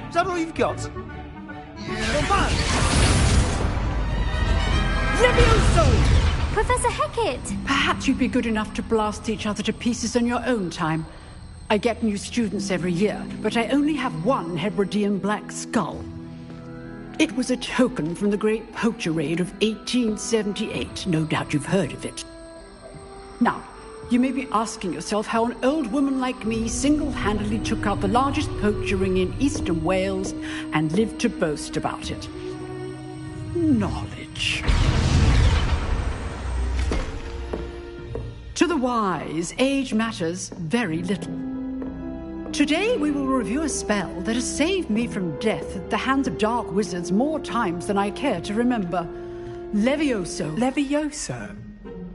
Is that all you've got? Levioso! Professor Hecat! Perhaps you'd be good enough to blast each other to pieces on your own time. I get new students every year, but I only have one Hebridean black skull. It was a token from the Great Poacher Raid of 1878. No doubt you've heard of it. Now, you may be asking yourself how an old woman like me single-handedly took out the largest poacher ring in eastern Wales and lived to boast about it. Knowledge. To the wise, age matters very little. Today we will review a spell that has saved me from death at the hands of dark wizards more times than I care to remember. Levioso. Levioso?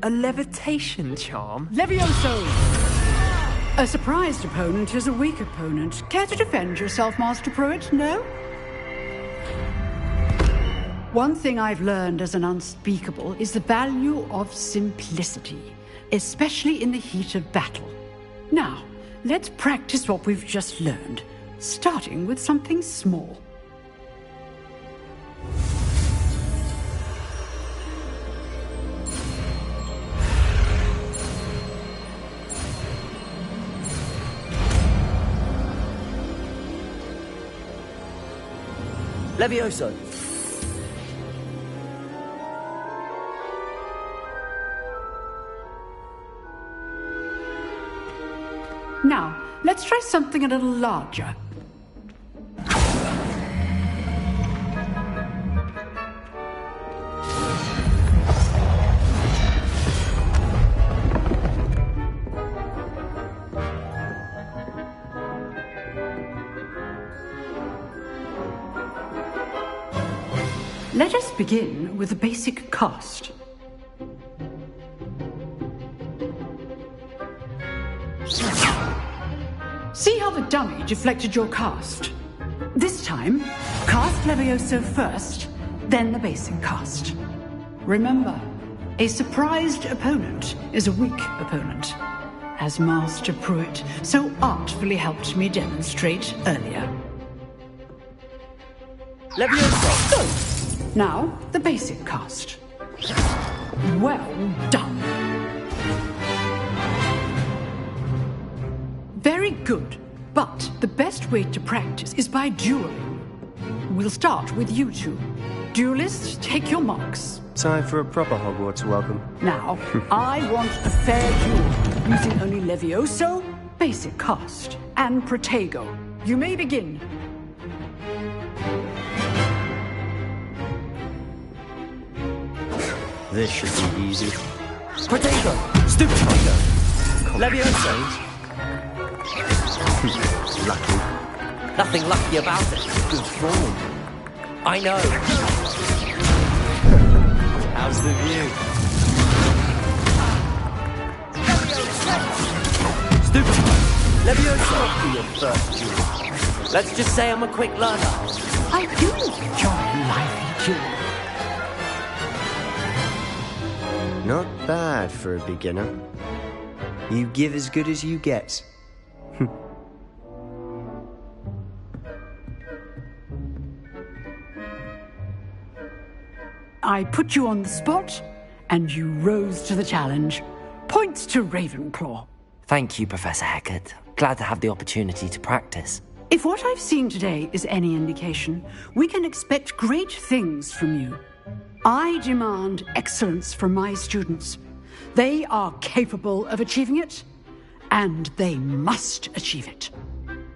A levitation charm? Levioso! A surprised opponent is a weak opponent. Care to defend yourself, Master Pruitt? No? One thing I've learned as an unspeakable is the value of simplicity, especially in the heat of battle. Now, let's practice what we've just learned, starting with something small. Levioso! Now, let's try something a little larger. Let us begin with the basic cast. See how the dummy deflected your cast? This time, cast Levioso first, then the basic cast. Remember, a surprised opponent is a weak opponent, as Master Pruitt so artfully helped me demonstrate earlier. Levioso, go! Now, the basic cast. Well done. Very good, but the best way to practice is by dueling. We'll start with you two. Duelists, take your marks. Time for a proper Hogwarts welcome. Now, I want a fair duel, using only Levioso, basic cast, and Protego. You may begin. This should be easy. Protego! Stupid Protego! Levioso! Lucky. Nothing lucky about it. Good form. I know. How's the view? Stupid! Levioso! Be your first duel. Let's just say I'm a quick learner. I do enjoy lively duel. Not bad for a beginner. You give as good as you get. I put you on the spot, and you rose to the challenge. Points to Ravenclaw. Thank you, Professor Hecat. Glad to have the opportunity to practice. If what I've seen today is any indication, we can expect great things from you. I demand excellence from my students. They are capable of achieving it, and they must achieve it.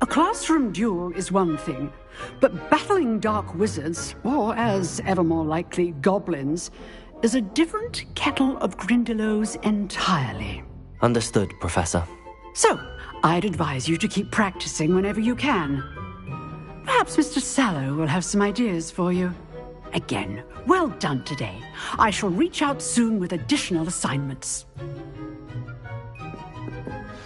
A classroom duel is one thing, but battling dark wizards, or as ever more likely, goblins, is a different kettle of Grindylows entirely. Understood, Professor. So, I'd advise you to keep practicing whenever you can. Perhaps Mr. Sallow will have some ideas for you. Again, well done today. I shall reach out soon with additional assignments.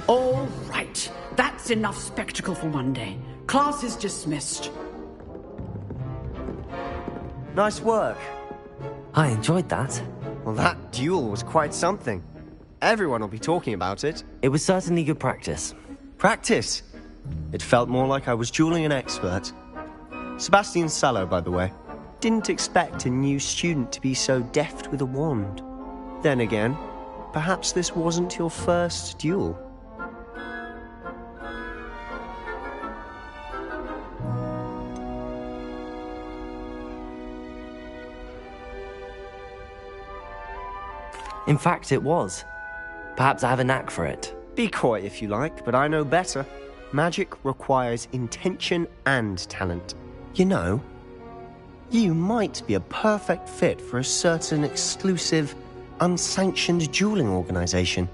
All right. That's enough spectacle for one day. Class is dismissed. Nice work. I enjoyed that. Well, that duel was quite something. Everyone will be talking about it. It was certainly good practice. Practice? It felt more like I was dueling an expert. Sebastian Sallow, by the way. Didn't expect a new student to be so deft with a wand. Then again, perhaps this wasn't your first duel. In fact, it was. Perhaps I have a knack for it. Be coy if you like, but I know better. Magic requires intention and talent. You know, you might be a perfect fit for a certain exclusive, unsanctioned dueling organization.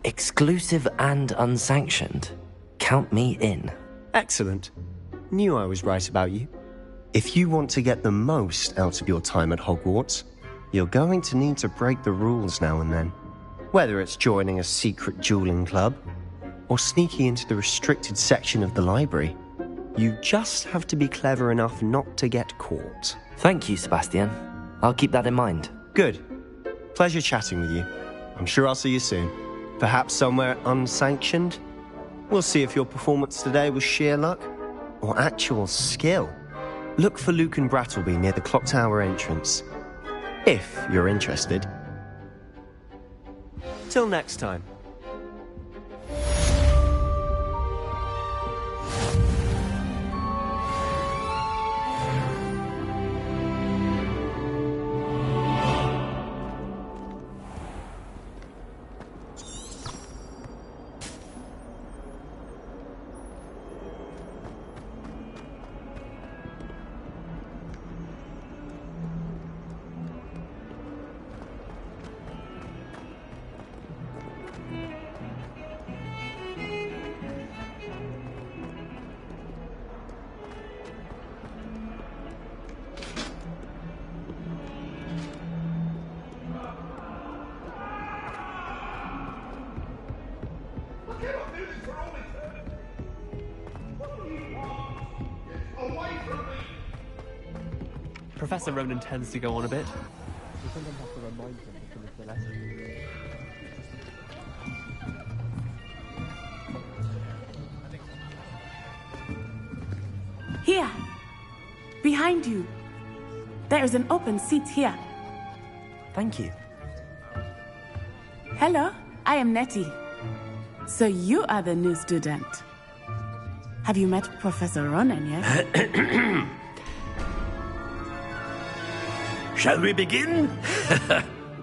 Exclusive and unsanctioned? Count me in. Excellent. Knew I was right about you. If you want to get the most out of your time at Hogwarts, you're going to need to break the rules now and then. Whether it's joining a secret dueling club, or sneaking into the restricted section of the library, you just have to be clever enough not to get caught. Thank you, Sebastian. I'll keep that in mind. Good. Pleasure chatting with you. I'm sure I'll see you soon. Perhaps somewhere unsanctioned? We'll see if your performance today was sheer luck, or actual skill. Look for Luke and Brattleby near the clock tower entrance. If you're interested. Till next time. Professor Ronan tends to go on a bit. We sometimes have to remind him to finish the lesson. Here! Behind you! There is an open seat here. Thank you. Hello, I am Nettie. So you are the new student. Have you met Professor Ronan yet? Shall we begin?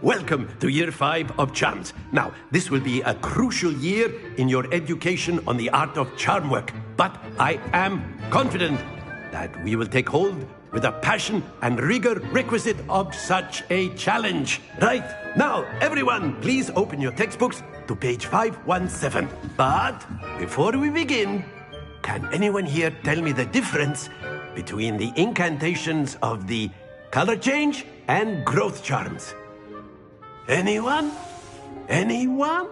Welcome to Year 5 of Charms. Now, this will be a crucial year in your education on the art of charm work. But I am confident that we will take hold with the passion and rigor requisite of such a challenge. Right, now, everyone, please open your textbooks to page 517. But before we begin, can anyone here tell me the difference between the incantations of the color change and growth charms? Anyone? Anyone?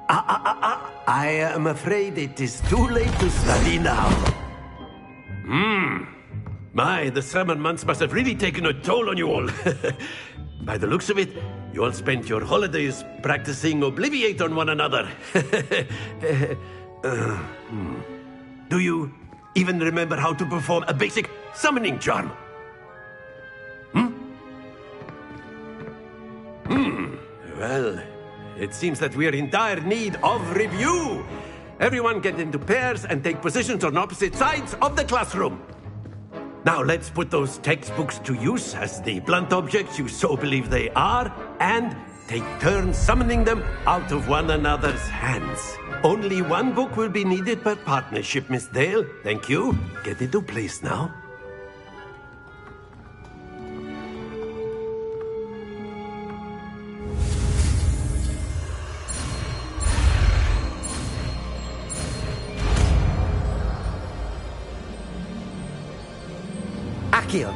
I am afraid it is too late to study now. My, the summer months must have really taken a toll on you all. By the looks of it, you all spent your holidays practicing Obliviate on one another. Do you even remember how to perform a basic summoning charm? Well, it seems that we are in dire need of review. Everyone get into pairs and take positions on opposite sides of the classroom. Now let's put those textbooks to use as the blunt objects you so believe they are, and take turns summoning them out of one another's hands. Only one book will be needed per partnership, Miss Dale. Thank you. Get into place now. Accio.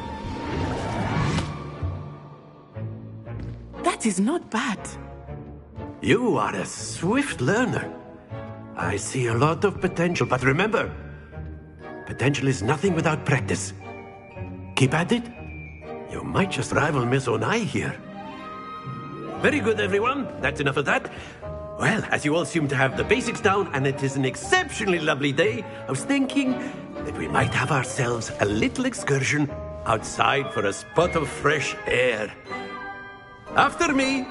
That is not bad. You are a swift learner. I see a lot of potential, but remember, potential is nothing without practice. Keep at it. You might just rival Miss Onai here. Very good, everyone. That's enough of that. Well, as you all seem to have the basics down, and it is an exceptionally lovely day, I was thinking that we might have ourselves a little excursion outside for a spot of fresh air. After me.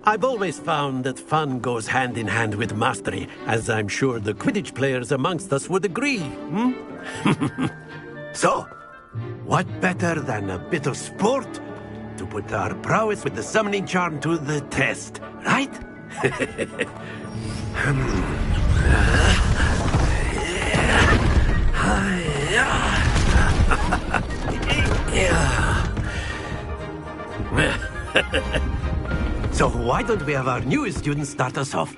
I've always found that fun goes hand in hand with mastery, as I'm sure the Quidditch players amongst us would agree. So, what better than a bit of sport to put our prowess with the summoning charm to the test, right? So why don't we have our newest student start us off?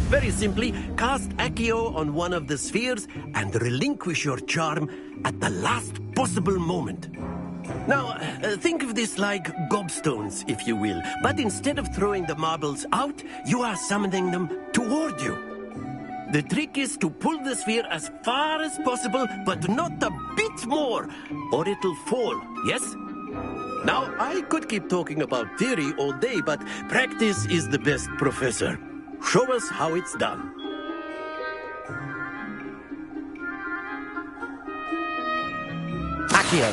Very simply, cast Accio on one of the spheres and relinquish your charm at the last possible moment. Now, think of this like gobstones, if you will, but instead of throwing the marbles out, you are summoning them toward you. The trick is to pull the sphere as far as possible, but not a bit more, or it'll fall, yes? Now, I could keep talking about theory all day, but practice is the best professor. Show us how it's done. Accio.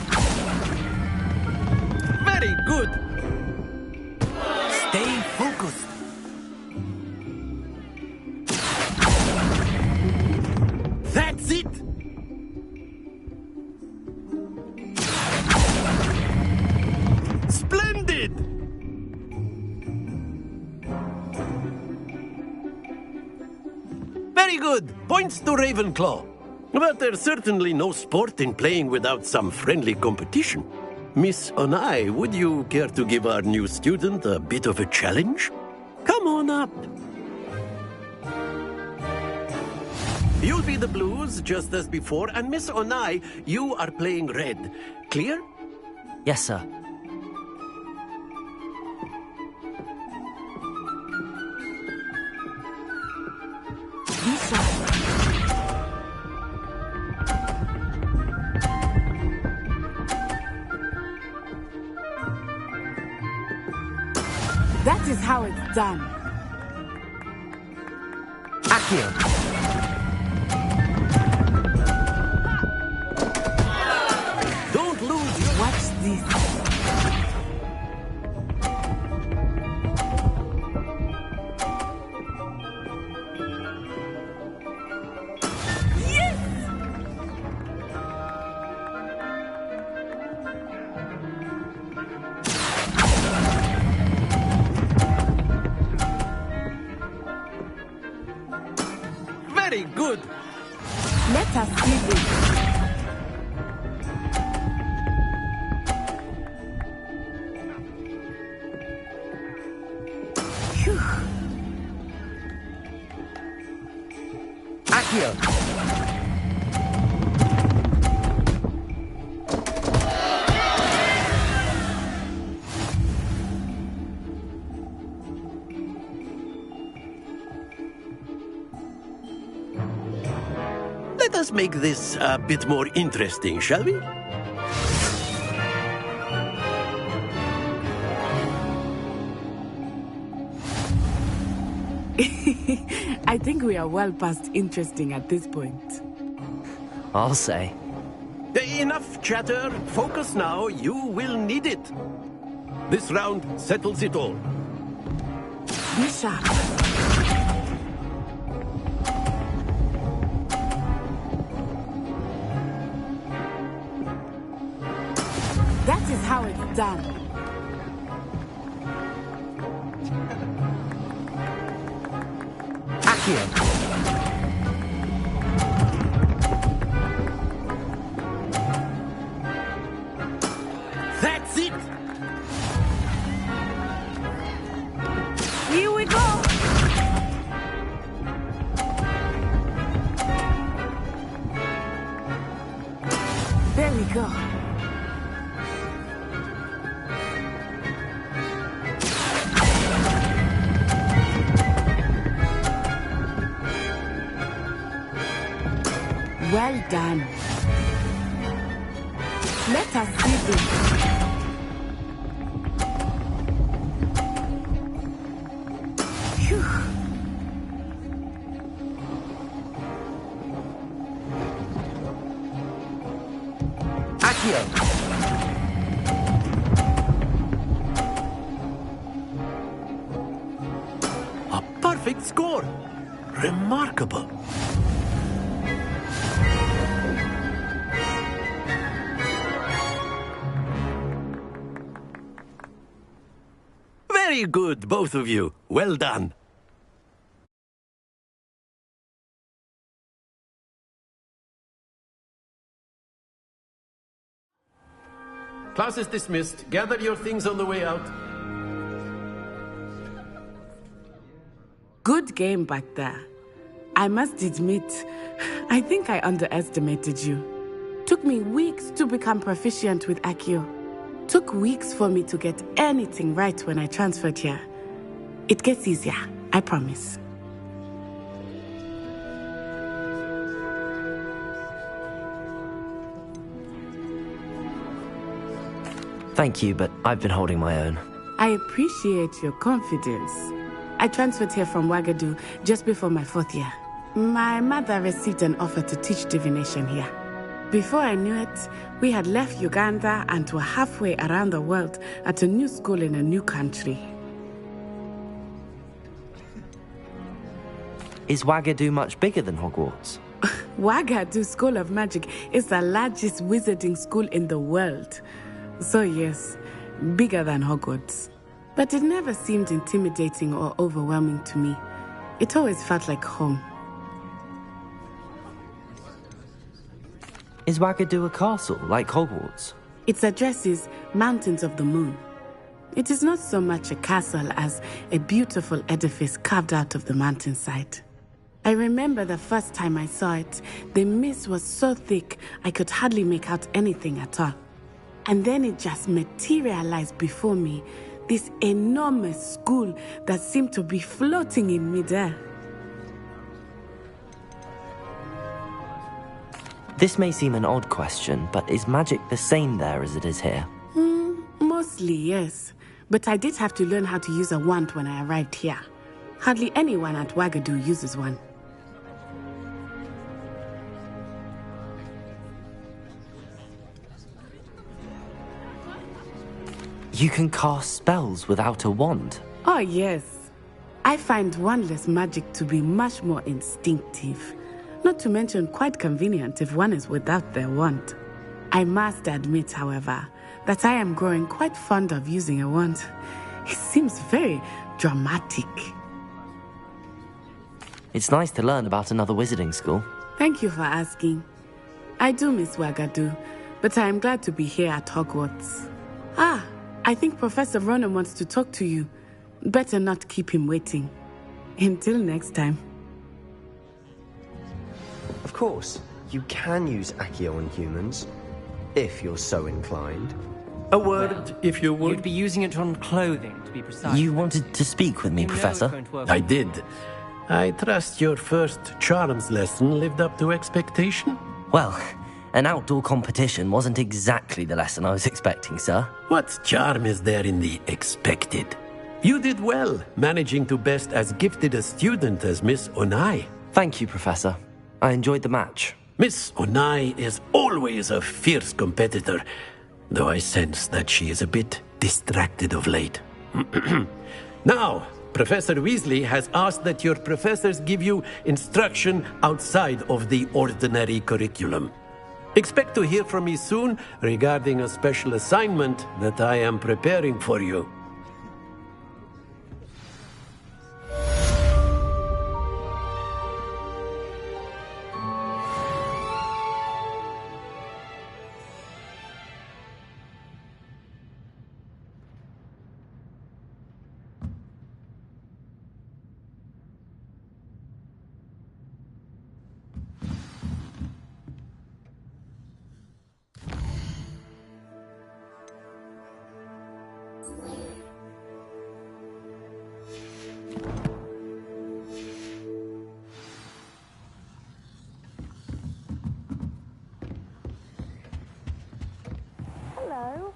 Very good. Stay focused. That's it! Splendid! Very good. Points to Ravenclaw. But there's certainly no sport in playing without some friendly competition. Miss Onai, would you care to give our new student a bit of a challenge? Come on up. You'll be the blues, just as before, and Miss Onai, you are playing red. Clear? Yes, sir. That is how it's done. Accio. Don't lose your... Watch this. Very good. Let us see this. Phew. Accio. Let us make this a bit more interesting, shall we? I think we are well past interesting at this point. I'll say. Enough chatter. Focus now. You will need it. This round settles it all. Be sharp. That is how it's done. Accio. That's it. Here we go. There we go. Well done. Let us see this. Phew. Accio. A perfect score. Remarkable. Very good, both of you. Well done. Class is dismissed. Gather your things on the way out. Good game back there. I must admit, I think I underestimated you. Took me weeks to become proficient with Accio. Took weeks for me to get anything right when I transferred here. It gets easier, I promise. Thank you, but I've been holding my own. I appreciate your confidence. I transferred here from Wagadu just before my 4th year. My mother received an offer to teach divination here. Before I knew it, we had left Uganda and were halfway around the world at a new school in a new country. Is Wagadu much bigger than Hogwarts? Wagadu School of Magic is the largest wizarding school in the world. So yes, bigger than Hogwarts. But it never seemed intimidating or overwhelming to me. It always felt like home. Is Wagadu a castle, like Hogwarts? Its address is Mountains of the Moon. It is not so much a castle as a beautiful edifice carved out of the mountainside. I remember the first time I saw it, the mist was so thick I could hardly make out anything at all. And then it just materialized before me, this enormous school that seemed to be floating in midair. This may seem an odd question, but is magic the same there as it is here? Mostly, yes. But I did have to learn how to use a wand when I arrived here. Hardly anyone at Wagadu uses one. You can cast spells without a wand? Oh, yes. I find wandless magic to be much more instinctive. Not to mention quite convenient if one is without their wand. I must admit, however, that I am growing quite fond of using a wand. It seems very dramatic. It's nice to learn about another wizarding school. Thank you for asking. I do miss Wagadu, but I am glad to be here at Hogwarts. I think Professor Ronan wants to talk to you. Better not keep him waiting. Until next time. Of course, you can use Accio on humans, if you're so inclined. A word, if you would. You'd be using it on clothing, to be precise. You wanted to speak with me, Professor? I did. I trust your first charms lesson lived up to expectation? Well, an outdoor competition wasn't exactly the lesson I was expecting, sir. What charm is there in the expected? You did well, managing to best as gifted a student as Miss Onai. Thank you, Professor. I enjoyed the match. Miss Onai is always a fierce competitor, though I sense that she is a bit distracted of late. Now, Professor Weasley has asked that your professors give you instruction outside of the ordinary curriculum. Expect to hear from me soon regarding a special assignment that I am preparing for you. Hello.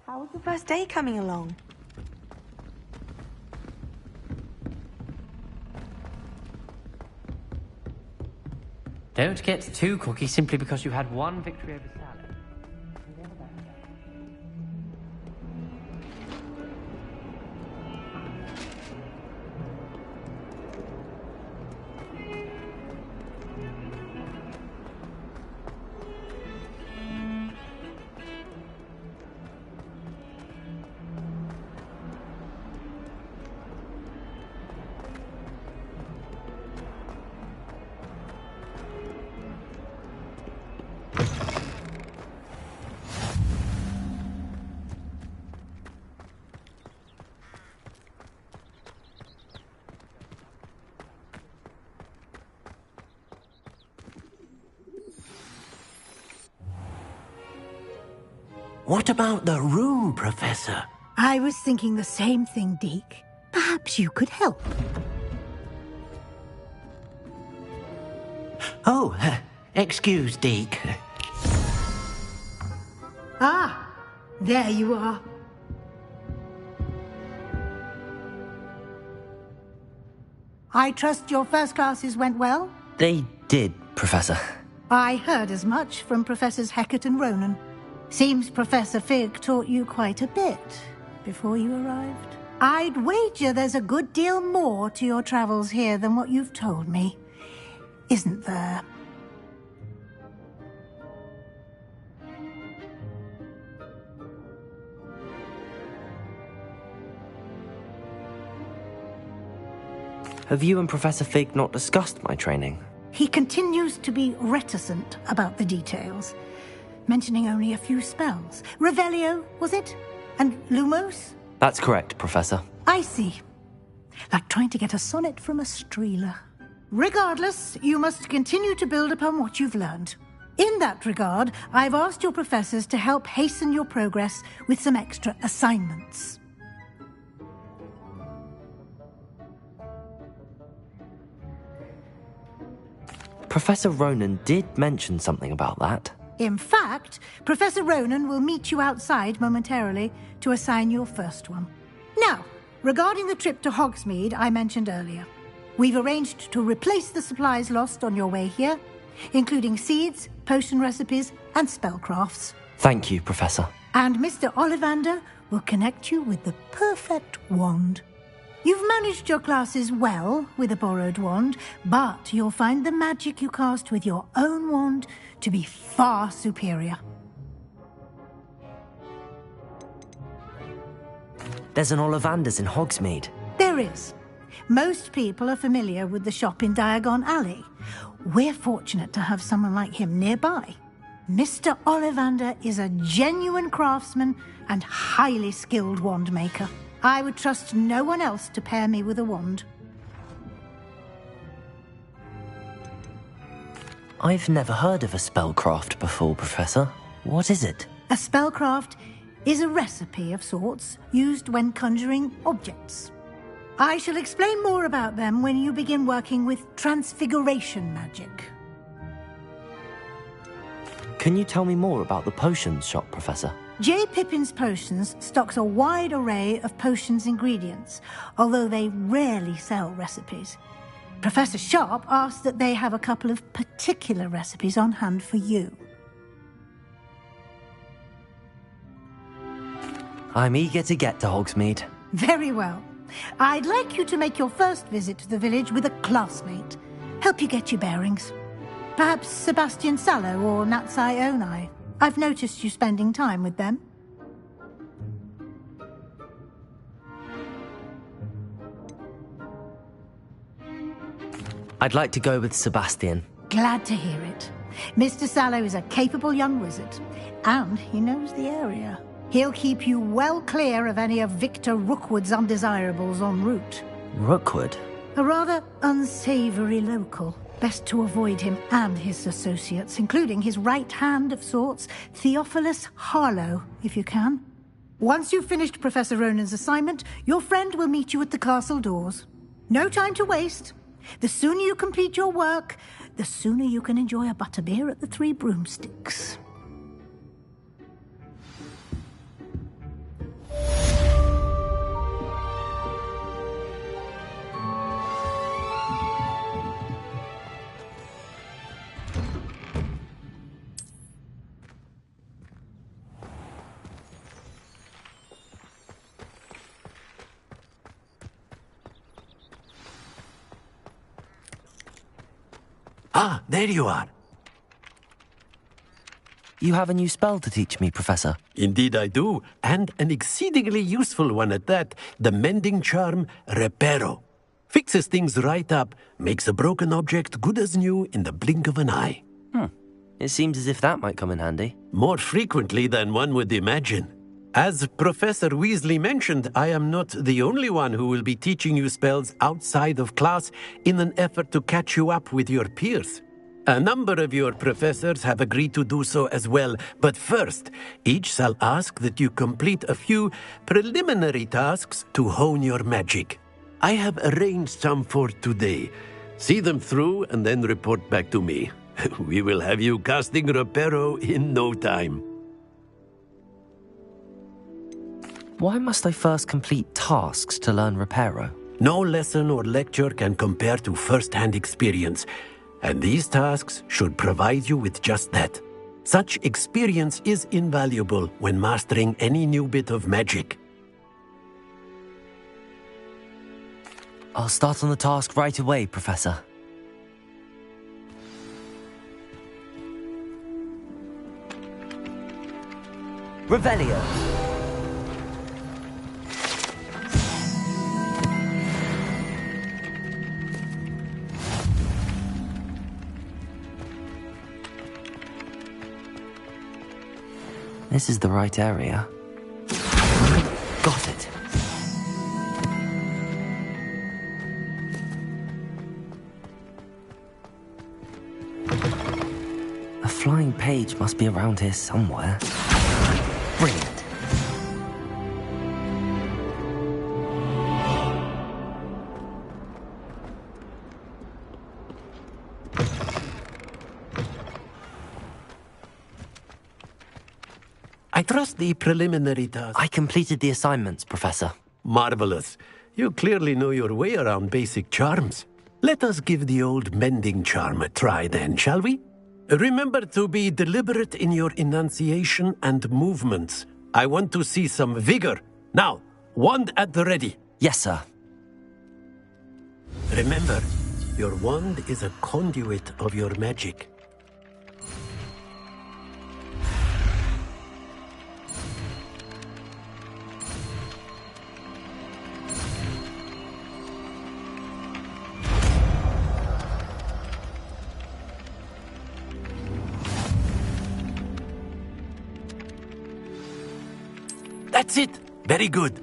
How was the first day coming along? Don't get too cocky simply because you had one victory over salad. What about the room, Professor? I was thinking the same thing, Deke. Perhaps you could help. Oh, excuse, Deke. Ah, there you are. I trust your first classes went well? They did, Professor. I heard as much from Professors Hecat and Ronan. Seems Professor Fig taught you quite a bit before you arrived. I'd wager there's a good deal more to your travels here than what you've told me. Isn't there? Have you and Professor Fig not discussed my training? He continues to be reticent about the details, mentioning only a few spells. Revelio, was it? And Lumos? That's correct, Professor. I see. Like trying to get a sonnet from a streeler. Regardless, you must continue to build upon what you've learned. In that regard, I've asked your professors to help hasten your progress with some extra assignments. Professor Ronan did mention something about that. In fact, Professor Ronan will meet you outside momentarily to assign your first one. Now, regarding the trip to Hogsmeade I mentioned earlier, we've arranged to replace the supplies lost on your way here, including seeds, potion recipes, and spellcrafts. Thank you, Professor. And Mr. Ollivander will connect you with the perfect wand. You've managed your classes well with a borrowed wand, but you'll find the magic you cast with your own wand to be far superior. There's an Ollivander's in Hogsmeade. There is. Most people are familiar with the shop in Diagon Alley. We're fortunate to have someone like him nearby. Mr. Ollivander is a genuine craftsman and highly skilled wand maker. I would trust no one else to pair me with a wand. I've never heard of a spellcraft before, Professor. What is it? A spellcraft is a recipe of sorts used when conjuring objects. I shall explain more about them when you begin working with transfiguration magic. Can you tell me more about the potions shop, Professor? J. Pippin's Potions stocks a wide array of potions ingredients, although they rarely sell recipes. Professor Sharp asks that they have a couple of particular recipes on hand for you. I'm eager to get to Hogsmeade. Very well. I'd like you to make your first visit to the village with a classmate. Help you get your bearings. Perhaps Sebastian Sallow or Natsai Onai. I've noticed you spending time with them. I'd like to go with Sebastian. Glad to hear it. Mr. Sallow is a capable young wizard, and he knows the area. He'll keep you well clear of any of Victor Rookwood's undesirables en route. Rookwood? A rather unsavory local. Best to avoid him and his associates, including his right hand of sorts, Theophilus Harlow, if you can. Once you've finished Professor Ronan's assignment, your friend will meet you at the castle doors. No time to waste. The sooner you complete your work, the sooner you can enjoy a butterbeer at the Three Broomsticks. Ah, there you are. You have a new spell to teach me, Professor. Indeed I do, and an exceedingly useful one at that. The mending charm, Reparo. Fixes things right up, makes a broken object good as new in the blink of an eye. It seems as if that might come in handy. More frequently than one would imagine. As Professor Weasley mentioned, I am not the only one who will be teaching you spells outside of class in an effort to catch you up with your peers. A number of your professors have agreed to do so as well, but first, each shall ask that you complete a few preliminary tasks to hone your magic. I have arranged some for today. See them through and then report back to me. We will have you casting Reparo in no time. Why must I first complete tasks to learn Reparo? No lesson or lecture can compare to first-hand experience, and these tasks should provide you with just that. Such experience is invaluable when mastering any new bit of magic. I'll start on the task right away, Professor. Revelio. This is the right area. Got it. page must be around here somewhere. Brilliant. I trust the preliminary task. I completed the assignments, Professor. Marvelous. You clearly know your way around basic charms. Let us give the old mending charm a try then, shall we? Remember to be deliberate in your enunciation and movements. I want to see some vigor. Now, wand at the ready. Yes, sir. Remember, your wand is a conduit of your magic. That's it! Very good.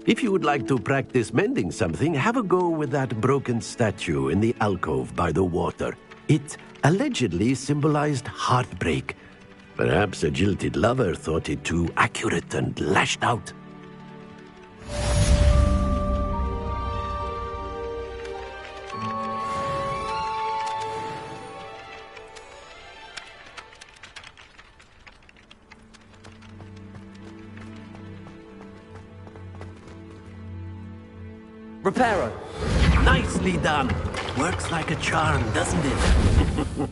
If you would like to practice mending something, have a go with that broken statue in the alcove by the water. It allegedly symbolized heartbreak. Perhaps a jilted lover thought it too accurate and lashed out. Reparo. Nicely done. Works like a charm, doesn't it?